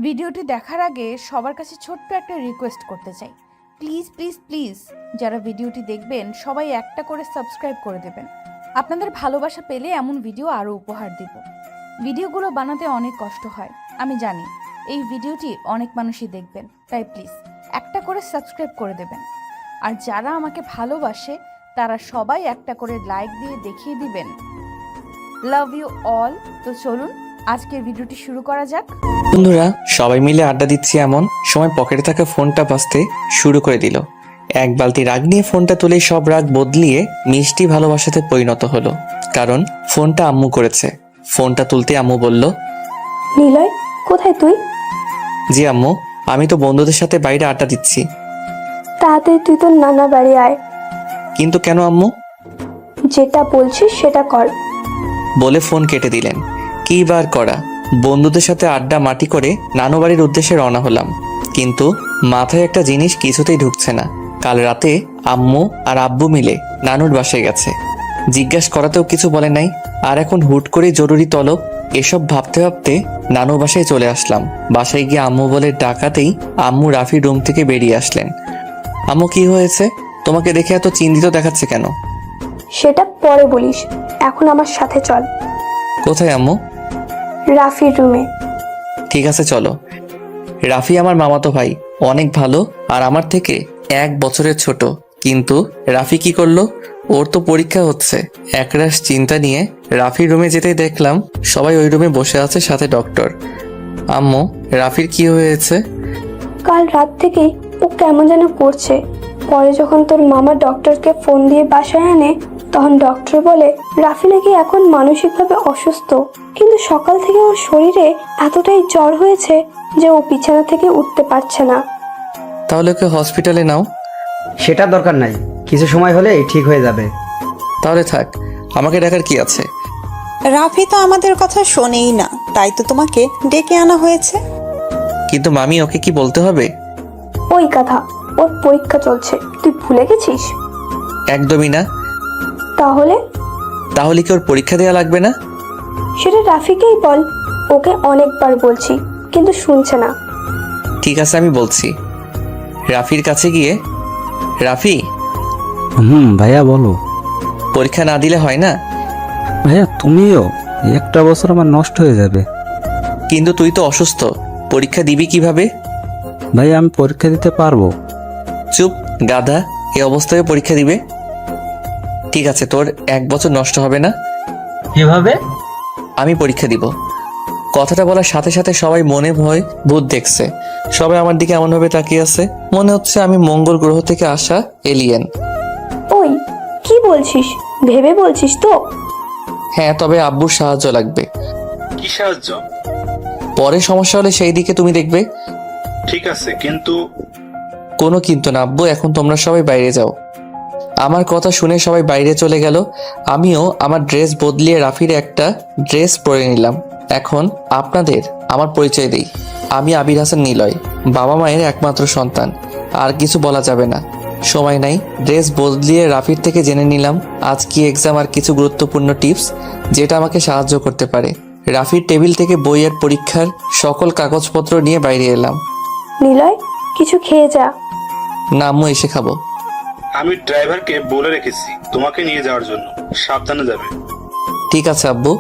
ভিডিওটি দেখার আগে সবার কাছে ছোট্ট একটা রিকোয়েস্ট করতে চাই। প্লিজ প্লিজ প্লিজ যারা ভিডিওটি দেখবেন সবাই একটা করে সাবস্ক্রাইব করে দেবেন। আপনাদের ভালোবাসা পেলে এমন ভিডিও আরও উপহার দিব। ভিডিওগুলো বানাতে অনেক কষ্ট হয়, আমি জানি। এই ভিডিওটি অনেক মানুষই দেখবেন, তাই প্লিজ একটা করে সাবস্ক্রাইব করে দেবেন। আর যারা আমাকে ভালোবাসে তারা সবাই একটা করে লাইক দিয়ে দেখিয়ে দিবেন লাভ ইউ অল। তো চলুন আজকের ভিডিওটি শুরু করা যাক। বন্ধুরা সবাই মিলে আড্ডা দিচ্ছি এমন সময় পকেটে থাকা ফোনটা বাজতে শুরু করে দিল। এক বালতি রাগ নিয়ে ফোনটা তুলে সব রাগ বদলিয়ে মিষ্টি ভালোবাসাতে পরিণত হলো, কারণ ফোনটা আম্মু করেছে। ফোনটা তুলতে আম্মু বলল, নিলয়, কোথায় তুই? জি আম্মু, আমি তো বন্ধুদের সাথে বাইরে আড্ডা দিচ্ছি। তাড়াতাড়ি তুই তোর নানা বাড়ি আয়। কিন্তু কেন আম্মু? যেটা বলছিস সেটা কর। বলে ফোন কেটে দিলেন। কি বার করা, বন্ধুদের সাথে আড্ডা মাটি করে নানু বাড়ির উদ্দেশ্যে রওনা হলাম, কিন্তু মাথায় একটা জিনিস কিছুতেই ঢুকছে না। কাল রাতে আম্মু আর আব্বু মিলে নানুর বাসায় গেছে, জিজ্ঞাস করাতেও কিছু বলে নাই, আর এখন হুট করে জরুরি তলব। এসব ভাবতে ভাবতে নানু বাসায় চলে আসলাম। বাসায় গিয়ে আম্মু বলে ডাকাতেই আম্মু রাফির রুম থেকে বেরিয়ে আসলেন। আম্মু, কি হয়েছে? তোমাকে দেখে এত চিন্তিত দেখাচ্ছে কেন? সেটা পরে বলিস, এখন আমার সাথে চল। কোথায় আম্মু? রাফির রুমে। ঠিক আছে চলো। রাফি আমার মামাতো ভাই, অনেক ভালো আর আমার থেকে 1 বছরের ছোট। কিন্তু রাফি কি করলো? ওর তো পরীক্ষা হচ্ছে। একরাশ চিন্তা নিয়ে রাফির রুমে যেতেই দেখলাম সবাই ওই রুমে বসে আছে, সাথে ডক্টর। আম্মু, রাফির কি হয়েছে? কাল রাত থেকেই ও কেমন যেন করছে। পরে যখন তোর মামা ডক্টরকে ফোন দিয়ে বাসায় আনে, তখন ডক্টর বলে রাফি নাকি এখন মানসিকভাবে অসুস্থ, কিন্তু সকাল থেকে ওর শরীরে এতটাই জ্বর হয়েছে যে ও বিছানা থেকে উঠতে পারছে না। তাহলে ওকে হসপিটালে নাও। সেটা দরকার নাই, কিছু সময় হলে ঠিক হয়ে যাবে। তাহলে থাক, আমাকে ডাকার কি আছে? রাফি তো আমাদের কথা শোনেই না, তাই তো তোমাকে ডেকে আনা হয়েছে। কিন্তু মামি, ওকে কি বলতে হবে? ওই কথা, ওর পরীক্ষা চলছে, তুই ভুলে গেছিস? একদমই না। তাহলে তাহলে কি ওর পরীক্ষা দেওয়া লাগবে না? সেটা রাফিকেই বল। ওকে অনেকবার বলছি কিন্তু শুনছে না। ঠিক আছে, আমি বলছি। রাফির কাছে গিয়ে, রাফি, ভাইয়া বলো। পরীক্ষা না দিলে হয় না? ভাইয়া তুমিও, একটা বছর আমার নষ্ট হয়ে যাবে। কিন্তু তুই তো অসুস্থ, পরীক্ষা দিবি কিভাবে? ভাইয়া আমি পরীক্ষা দিতে পারবো। চুপ গাধা, এই অবস্থায় পরীক্ষা দিবে? ঠিক আছে, তোর 1 বছর নষ্ট হবে না। কিভাবে? আমি পরীক্ষা দিব। কথাটা বলার সাথে সাথে সবাই মনে ভয় ভূত দেখছে। সবাই আমার দিকে এমনভাবে তাকিয়ে আছে, মনে হচ্ছে আমি মঙ্গল গ্রহ থেকে আসা এলিয়েন। ওই কি বলছিস? ভেবে বলছিস তো? হ্যাঁ, তবে আব্বুর সাহায্য লাগবে। কি সাহায্য? পরে সমস্যা হলে সেই দিকে তুমি দেখবে। ঠিক আছে, কিন্তু কোনো কিন্তু না আব্বু, এখন তোমরা সবাই বাইরে যাও। আমার কথা শুনে সবাই বাইরে চলে গেল। আমিও আমার ড্রেস বদলিয়ে রাফির একটা ড্রেস পরে নিলাম। এখন আপনাদের আমার পরিচয় দেই। আমি আবির হাসান নিলয়, বাবা মায়ের একমাত্র সন্তান। আর কিছু বলা যাবে না, সময় নাই। ড্রেস বদলিয়ে রাফির থেকে জেনে নিলাম আজ কি এক্সাম আর কিছু গুরুত্বপূর্ণ টিপস যেটা আমাকে সাহায্য করতে পারে। রাফির টেবিল থেকে বইয়ের পরীক্ষার সকল কাগজপত্র নিয়ে বাইরে এলাম। নিলয়, কিছু খেয়ে যা। না আম্মু, এসে খাবো। আমি ড্রাইভারকে বলে রেখেছি তোমাকে নিয়ে যাওয়ার জন্য, সাবধানে যাবে। ঠিক আছে আব্বু।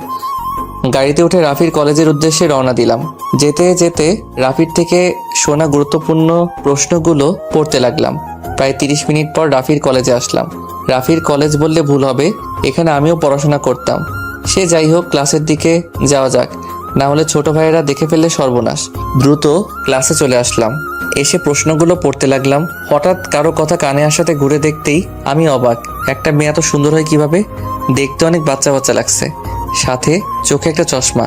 গাড়িতে উঠে রাফির কলেজের উদ্দেশ্যে রওনা দিলাম। যেতে যেতে রাফির থেকে শোনা গুরুত্বপূর্ণ প্রশ্নগুলো পড়তে লাগলাম। প্রায় 30 মিনিট পর রাফির কলেজে আসলাম। রাফির কলেজ বললে ভুল হবে, এখানে আমিও পড়াশোনা করতাম। সে যাই হোক, ক্লাসের দিকে যাওয়া যাক, না হলে ছোট ভাইয়েরা দেখে ফেললে সর্বনাশ। দ্রুত ক্লাসে চলে আসলাম। এসে প্রশ্নগুলো পড়তে লাগলাম। হঠাৎ কারো কথা কানে আসাতে ঘুরে দেখতেই আমি অবাক। একটা মেয়ে এত সুন্দর হয় কিভাবে? দেখতে অনেক বাচ্চা বাচ্চা লাগছে, সাথে চোখে একটা চশমা।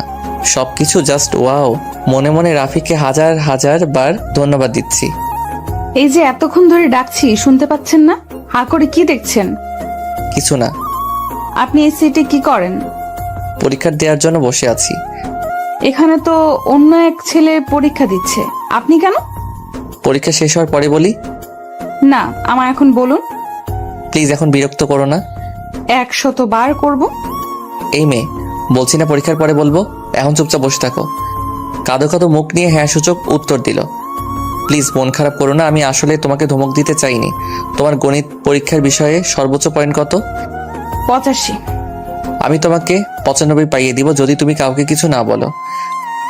সবকিছু জাস্ট ওয়াও। মনে মনে রাফিকে হাজার হাজার বার ধন্যবাদ দিচ্ছি। এই যে এতক্ষণ ধরে ডাকছি, শুনতে পাচ্ছেন না? হা করে কি দেখছেন? কিছু না, আপনি এই সিটে কি করেন? পরীক্ষা দেওয়ার জন্য বসে আছি। এখানে তো অন্য এক ছেলে পরীক্ষা দিচ্ছে, আপনি কেন? পরীক্ষা শেষ হওয়ার পরে বলি। না, আমার এখন বলুন। প্লিজ এখন বিরক্ত করো না। 100 বার করব। এই মেয়ে, বলছি না পরীক্ষার পরে বলবো, এখন চুপচাপ বসে থাকো। কাঁদো কাঁদো মুখ নিয়ে হ্যাঁ সূচক উত্তর দিল। প্লিজ মন খারাপ করো না, আমি আসলে তোমাকে ধমক দিতে চাইনি। তোমার গণিত পরীক্ষার বিষয়ে সর্বোচ্চ পয়েন্ট কত? 85। আমি তোমাকে 95 পাইয়ে দিব যদি তুমি কাউকে কিছু না বলো।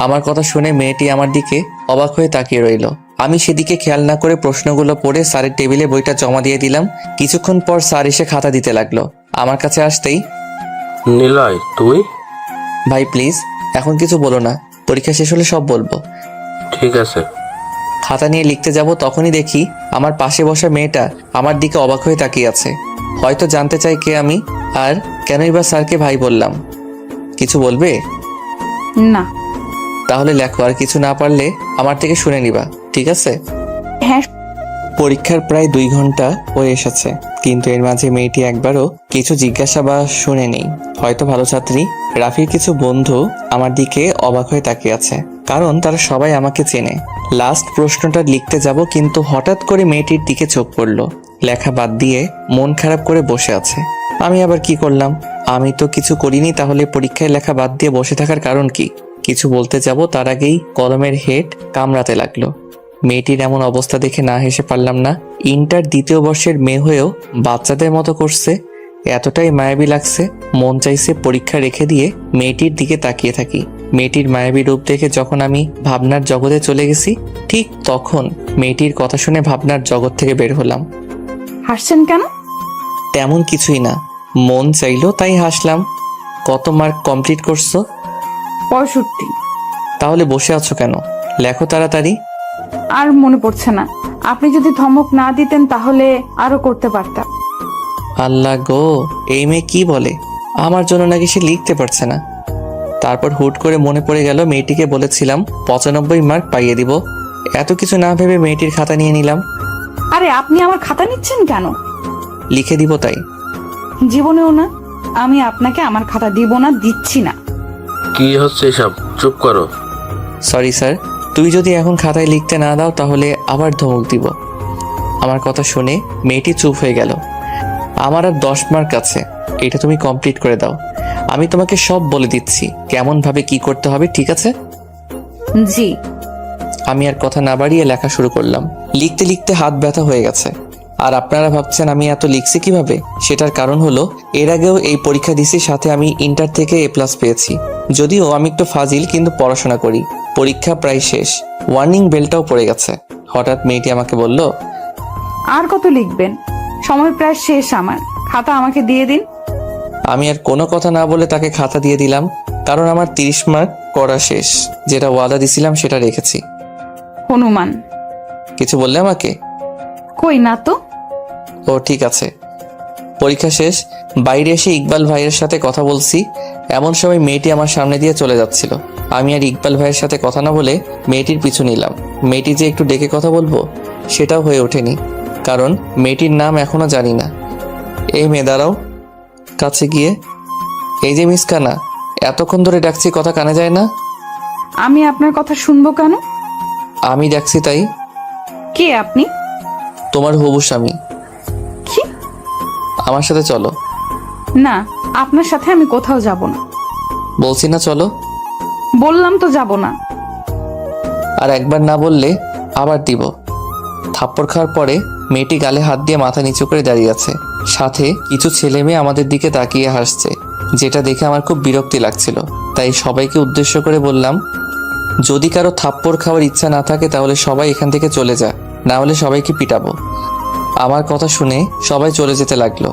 আমার কথা শুনে মেয়েটি আমার দিকে অবাক হয়ে তাকিয়ে রইল। আমি সেদিকে খেয়াল না করে প্রশ্নগুলো পড়ে স্যারের টেবিলে বইটা জমা দিয়ে দিলাম। কিছুক্ষণ পর স্যার এসে খাতা দিতে লাগলো। আমার কাছে আসতেই, নিলয় তুই? ভাই প্লিজ এখন কিছু বলো না, পরীক্ষা শেষ হলে সব বলবো। ঠিক আছে। খাতা নিয়ে লিখতে যাব তখনই দেখি আমার পাশে বসা মেয়েটা আমার দিকে অবাক হয়ে তাকিয়ে আছে। হয়তো জানতে চাই কে আমি আর কেনই বা স্যারকে ভাই বললাম। কিছু বলবে? না। তাহলে লেখো, আর কিছু না পারলে আমার থেকে শুনে নিবা, ঠিক আছে? হ্যাঁ। পরীক্ষার প্রায় 2 ঘন্টা হয়ে এসেছে, কিন্তু এর মাঝে মেয়েটি একবারও কিছু জিজ্ঞাসা বা শুনেনি। হয়তো ভালো ছাত্রী। রাফির কিছু বন্ধু আমার দিকে অবাক হয়ে তাকিয়ে আছে, কারণ তারা সবাই আমাকে চেনে। লাস্ট প্রশ্নটা লিখতে যাব, কিন্তু হঠাৎ করে মেয়েটির দিকে চোখ পড়লো। লেখা বাদ দিয়ে মন খারাপ করে বসে আছে। আমি আবার কি করলাম? আমি তো কিছু করিনি, তাহলে পরীক্ষায় লেখা বাদ দিয়ে বসে থাকার কারণ কি? কিছু বলতে যাব তার আগেই কলমের হেড কামড়াতে লাগলো। মেয়েটির এমন অবস্থা দেখে না হেসে পারলাম না। ইন্টার 2য় বর্ষের মেয়ে হয়েও বাচ্চাদের মতো করছে, এতটাই মায়াবী লাগছে। মন চাইছে পরীক্ষা রেখে দিয়ে মেয়েটির দিকে তাকিয়ে থাকি। মেয়েটির মায়াবী রূপ দেখে যখন আমি ভাবনার জগতে চলে গেছি, ঠিক তখন মেয়েটির কথা শুনে ভাবনার জগৎ থেকে বের হলাম। হাসছেন কেন? তেমন কিছুই না, মন চাইলো তাই হাসলাম। কত মার্ক কমপ্লিট করছো? 65। তাহলে বসে আছো কেন? লেখো তাড়াতাড়ি। আর মনে পড়ছে না। আপনি যদি ধমক না দিতেন তাহলে আরো করতে পারতাম। আল্লাহ গো, এই মেয়ে কি বলে? আমার জন্য নাকি সে লিখতে পারছে না। তারপর হুট করে মনে পড়ে গেল মেয়েটিকে বলেছিলাম 95 মার্ক পাইয়ে দিব। এত কিছু না ভেবে মেয়েটির খাতা নিয়ে নিলাম। আরে আপনি আমার খাতা নিচ্ছেন কেন? লিখে দিব তাই। জীবনেও না। আমি আপনাকে আমার খাতা দিব না, দিচ্ছি না। কি হচ্ছে এসব? চুপ করো। সরি স্যার, তুই যদি এখন খাতায় লিখতে না দাও তাহলে আবার ধমক দিব। আমার কথা শুনে মেয়েটি চুপ হয়ে গেল। আমার আর 10 মার্ক আছে, এটা তুমি কমপ্লিট করে দাও। আমি তোমাকে সব বলে দিচ্ছি কেমন ভাবে কি করতে হবে, ঠিক আছে? জি। আমি আর কথা না বাড়িয়ে লেখা শুরু করলাম। লিখতে লিখতে হাত ব্যথা হয়ে গেছে। আর আপনারা ভাবছেন আমি এত লিখছি কিভাবে? সেটার কারণ হলো এর আগেও এই পরীক্ষা দিছি, সাথে আমি ইন্টার থেকে A+ পেয়েছি। যদিও আমি একটু ফাজিল, কিন্তু পড়াশোনা করি। পরীক্ষা প্রায় শেষ, ওয়ার্নিং বেলটাও পড়ে গেছে। হঠাৎ মেয়েটি আমাকে বলল, আর কত লিখবেন? সময় প্রায় শেষ, আমার খাতা আমাকে দিয়ে দিন। আমি আর কোনো কথা না বলে তাকে খাতা দিয়ে দিলাম, কারণ আমার 30 মার্ক করা শেষ। যেটা ওয়াদা দিছিলাম সেটা রেখেছি। হনুমান। কিছু বললে আমাকে? কই না তো। ও ঠিক আছে। পরীক্ষা শেষ, বাইরে এসে ইকবাল ভাইয়ের সাথে কথা বলছি। এমন সময় মেয়েটি আমার সামনে দিয়ে চলে যাচ্ছিল। আমি আর ইকবাল ভাইয়ের সাথে কথা না বলে মেয়েটির পিছু নিলাম। মেয়েটি যে একটু ডেকে কথা বলবো সেটাও হয়ে ওঠেনি, কারণ মেয়েটির নাম এখনো জানি না। এই মেয়ে দাঁড়াও। কাছে গিয়ে, এই যে মিস কানা, এতক্ষণ ধরে ডাকছি, কথা কানে যায় না? আমি আপনার কথা শুনবো কেন? আমি ডাকছি তাই। কে আপনি? তোমার হবু স্বামী। কি? আমার সাথে চলো। না, আপনার সাথে আমি কোথাও যাব না। বলছি না চলো। বললাম তো যাব না। আর একবার না বললে আবার দিব। থাপ্পড় খাওয়ার পরে মেয়েটি গালে হাত দিয়ে মাথা নিচু করে দাঁড়িয়ে আছে। সাথে কিছু ছেলে মেয়ে আমাদের দিকে তাকিয়ে হাসছে, যেটা দেখে আমার খুব বিরক্তি লাগছিল। তাই সবাইকে উদ্দেশ্য করে বললাম, যদি কারো থাপ্পড় খাওয়ার ইচ্ছা না থাকে তাহলে সবাই এখান থেকে চলে যা, না হলে সবাইকে পিটাবো। আমার কথা শুনে সবাই চলে যেতে লাগলো।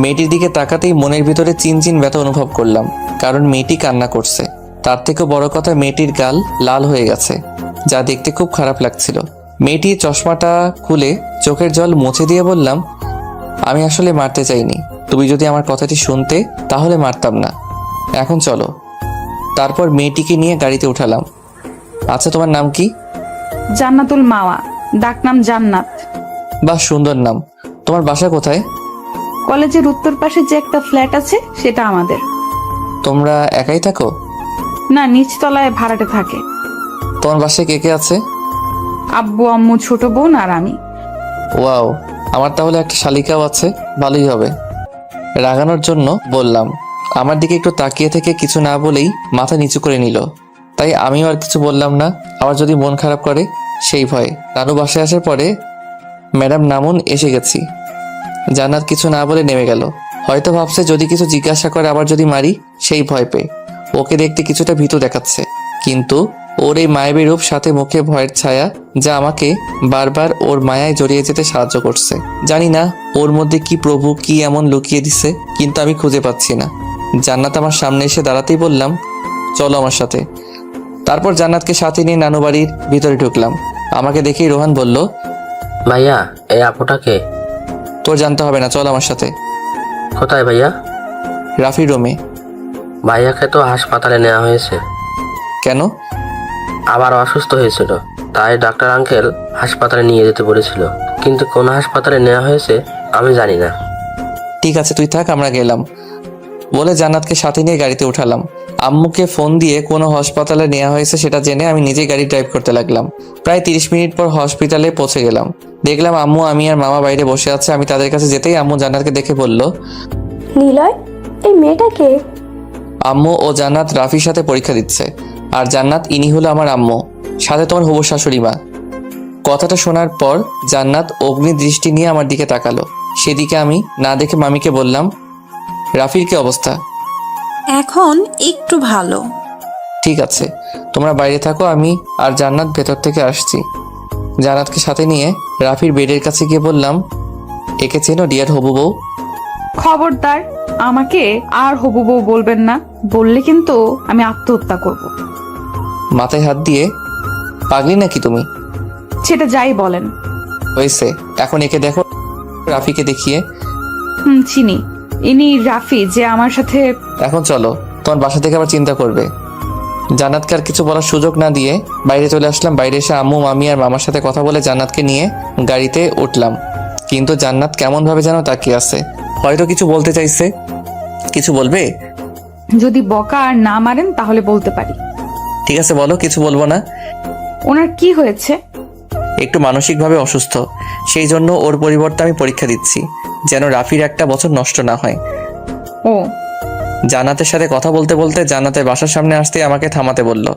মেয়েটির দিকে তাকাতেই মনের ভিতরে চিনচিন ব্যথা অনুভব করলাম, কারণ মেয়েটি কান্না করছে। তার থেকেও বড় কথা, মেয়েটির গাল লাল হয়ে গেছে, যা দেখতে খুব খারাপ লাগছিল। মেয়েটি চশমাটা খুলে চোখের জল মুছে দিয়ে বললাম, আমি আসলে মারতে চাইনি। তুমি যদি আমার কথাটি শুনতে তাহলে মারতাম না। এখন চলো। তারপর মেয়েটিকে নিয়ে গাড়িতে উঠালাম। আচ্ছা, তোমার নাম কি? জান্নাতুল মাওয়া, ডাকনাম জান্নাত। বাহ, সুন্দর নাম। তোমার বাসা কোথায়? কলেজের উত্তর পাশে যে একটা ফ্ল্যাট আছে সেটা আমাদের। তোমরা একাই থাকো? না, নিচতলায় ভাড়াটে থাকে। তোমার বাসায় কে কে আছে? আব্বু, আম্মু, ছোট বোন আর আমি। ওয়াও, আমার তাহলে একটা শালিকাও আছে, ভালোই হবে। রাগানোর জন্য বললাম। আমার দিকে একটু তাকিয়ে থেকে কিছু না বলেই মাথা নিচু করে নিল। তাই আমিও আর কিছু বললাম না, আবার যদি মন খারাপ করে সেই ভয়ে। নানু বাসায় আসার পরে ম্যাডাম নামুন এসে গেছি। জান্নাত কিছু না বলে নেমে গেল। হয়তো ভাবছে যদি কিছু জিজ্ঞাসা করে আবার যদি মারি, সেই ভয় পেয়ে। ওকে দেখতে কিছুটা ভীতু দেখাচ্ছে, কিন্তু ওর এই মায়াবী রূপ সাথে মুখে ভয়ের ছায়া, যা আমাকে বারবার ওর মায়ায় জড়িয়ে যেতে সাহায্য করছে। জানি না ওর মধ্যে কি প্রভু কি এমন লুকিয়ে দিছে, কিন্তু আমি খুঁজে পাচ্ছি না। জান্নাত আমার সামনে এসে দাঁড়াতেই বললাম, চলো আমার সাথে। তারপর জান্নাতকে সাথে নিয়ে নানু বাড়ির ভিতরে ঢুকলাম। আমাকে দেখেই রোহান বলল, ভাইয়া এই আপুটাকে? তোর জানতে হবে না, চল আমার সাথে। কোথায় ভাইয়া? রাফির রুমে। ভাইয়াকে তো হাসপাতালে নেওয়া হয়েছে। কেন? আবার অসুস্থ হয়েছিল, তাই ডাক্তার আঙ্কেল হাসপাতালে নিয়ে যেতে বলেছিল, কিন্তু কোন হাসপাতালে নেওয়া হয়েছে আমি জানি না। ঠিক আছে তুই থাক, আমরা গেলাম বলে জান্নাতকে সাথে নিয়ে গাড়িতে উঠালাম। আম্মুকে ফোন দিয়ে কোনো হাসপাতালে নেওয়া হয়েছে সেটা জেনে আমি নিজেই গাড়ি ড্রাইভ করতে লাগলাম। প্রায় 30 মিনিট পর হসপিটালে পৌঁছে গেলাম। দেখলাম আম্মু, আমি আর মামা বাইরে বসে আছে। আমি তাদের কাছে যেতেই আম্মু জান্নাতকে দেখে বলল, নিলয়, এই মেয়েটাকে? আম্মু ও জান্নাত রাফির সাথে পরীক্ষা দিচ্ছে, আর জান্নাত ইনি হলো আমার আম্মু, সাথে তোমার হবু শাশুড়ি মা। কথাটা শোনার পর জান্নাত অগ্নি দৃষ্টি নিয়ে আমার দিকে তাকালো। সেদিকে আমি না দেখে মামিকে বললাম, রাফির কি অবস্থা? এখন একটু ভালো। ঠিক আছে, তোমরা বাইরে থাকো, আমি আর জান্নাত ভেতর থেকে আসছি। জান্নাতকে সাথে নিয়ে রাফির বেডের কাছে গিয়ে বললাম, একে চেনো ডিয়ার হবু বউ? খবরদার আমাকে আর হবু বউ বলবেন না, বললে কিন্তু আমি আত্মহত্যা করব। মাথায় হাত দিয়ে, পাগলি নাকি তুমি? সেটা যাই বলেন। হয়েছে, এখন একে দেখো। রাফিকে দেখিয়ে, চিনি, ইনি রাফি যে আমার সাথে। এখন চলো, তোমার বাসা থেকে আবার চিন্তা করবে। জান্নাতকে আর কিছু বলার সুযোগ না দিয়ে বাইরে চলে আসলাম। বাইরে এসে আম্মু, মামি আর মামার সাথে কথা বলে জান্নাতকে নিয়ে গাড়িতে উঠলাম। কিন্তু জান্নাত কেমন ভাবে যেন তাকিয়ে আছে, হয়তো কিছু বলতে চাইছে। কিছু বলবে? যদি বকা আর না মারেন তাহলে বলতে পারি। ঠিক আছে বলো, কিছু বলবো না। ওনার কি হয়েছে? একটু মানসিকভাবে অসুস্থ, সেই জন্য ওর পরিবর্তে আমি পরীক্ষা দিচ্ছি, যেন রাফির একটা বছর নষ্ট না হয়। ও। জান্নাতের সাথে কথা বলতে বলতে জান্নাতের বাসার সামনে আসতে আমাকে থামাতে বলল।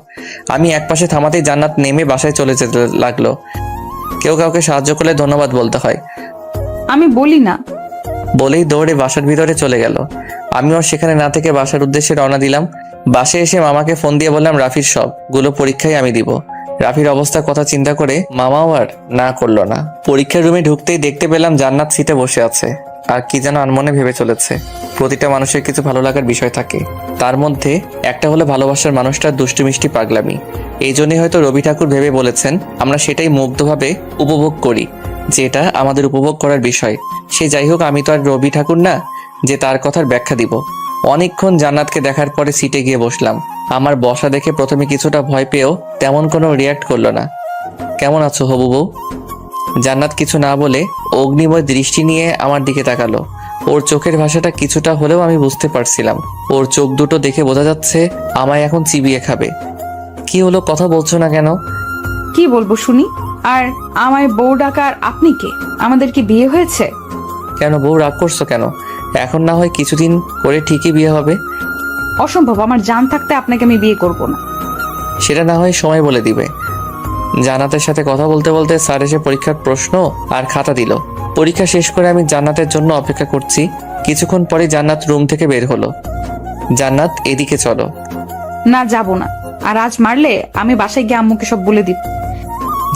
আমি একপাশে থামাতেই জান্নাত নেমে বাসায় চলে যেতে লাগলো। কেউ কাউকে সাহায্য করলে ধন্যবাদ বলতে হয়, আমি বলি না। বলেই দৌড়ে বাসার ভিতরে চলে গেল। আমিও সেখানে না থেকে বাসার উদ্দেশ্যে রওনা দিলাম। বাসায় এসে মামাকে ফোন দিয়ে বললাম রাফির সবগুলো পরীক্ষাই আমি দিব। রাফির অবস্থার কথা চিন্তা করে মামাও আর না করলো না। পরীক্ষার রুমে ঢুকতেই দেখতে পেলাম জান্নাত সিটে বসে আছে আর কি যেন আনমনে ভেবে চলেছে। প্রতিটা মানুষের কিছু ভালো লাগার বিষয় থাকে, তার মধ্যে একটা হলো ভালোবাসার মানুষটার দুষ্টু মিষ্টি পাগলামি। এই জন্যই হয়তো রবি ঠাকুর ভেবে বলেছেন আমরা সেটাই মুগ্ধভাবে উপভোগ করি, যেটা আমাদের উপভোগ করার বিষয়। সে যাই হোক, আমি তো আর রবি ঠাকুর না যে তার কথার ব্যাখ্যা দিব। অনেকক্ষণ জান্নাতকে দেখার পরে সিটে গিয়ে বসলাম। আমার বসা দেখে প্রথমে কিছুটা ভয় পেয়েও তেমন কোনো রিয়াক্ট করলো না। কেমন আছো হবু বউ? জান্নাত কিছু না বলে অগ্নিময় দৃষ্টি নিয়ে আমার দিকে তাকালো। ওর চোখের ভাষাটা কিছুটা হলেও আমি বুঝতে পারছিলাম। ওর চোখ দুটো দেখে বোঝা যাচ্ছে আমায় এখন চিবিয়ে খাবে। কি হলো, কথা বলছো না কেন? কি বলবো শুনি। আর আমায় বউ ডাকার আপনি কে? আমাদের কি বিয়ে হয়েছে? কেন বউ, রাগ করছো কেন? এখন না হয় কিছুদিন করে ঠিকই বিয়ে হবে। অসম্ভব, আমার জান থাকতে আপনাকে আমি বিয়ে করব না। সেটা না হয় সময় বলে দিবে। জান্নাতের সাথে কথা বলতে বলতে স্যার এসে পরীক্ষার প্রশ্ন আর খাতা দিল। পরীক্ষা শেষ করে আমি জান্নাতের জন্য অপেক্ষা করছি। কিছুক্ষণ পরে জান্নাত রুম থেকে বের হলো। জান্নাত, এদিকে চলো। না, যাব না। আর আজ মারলে আমি বাসায় গিয়ে আম্মুকে সব বলে দিব।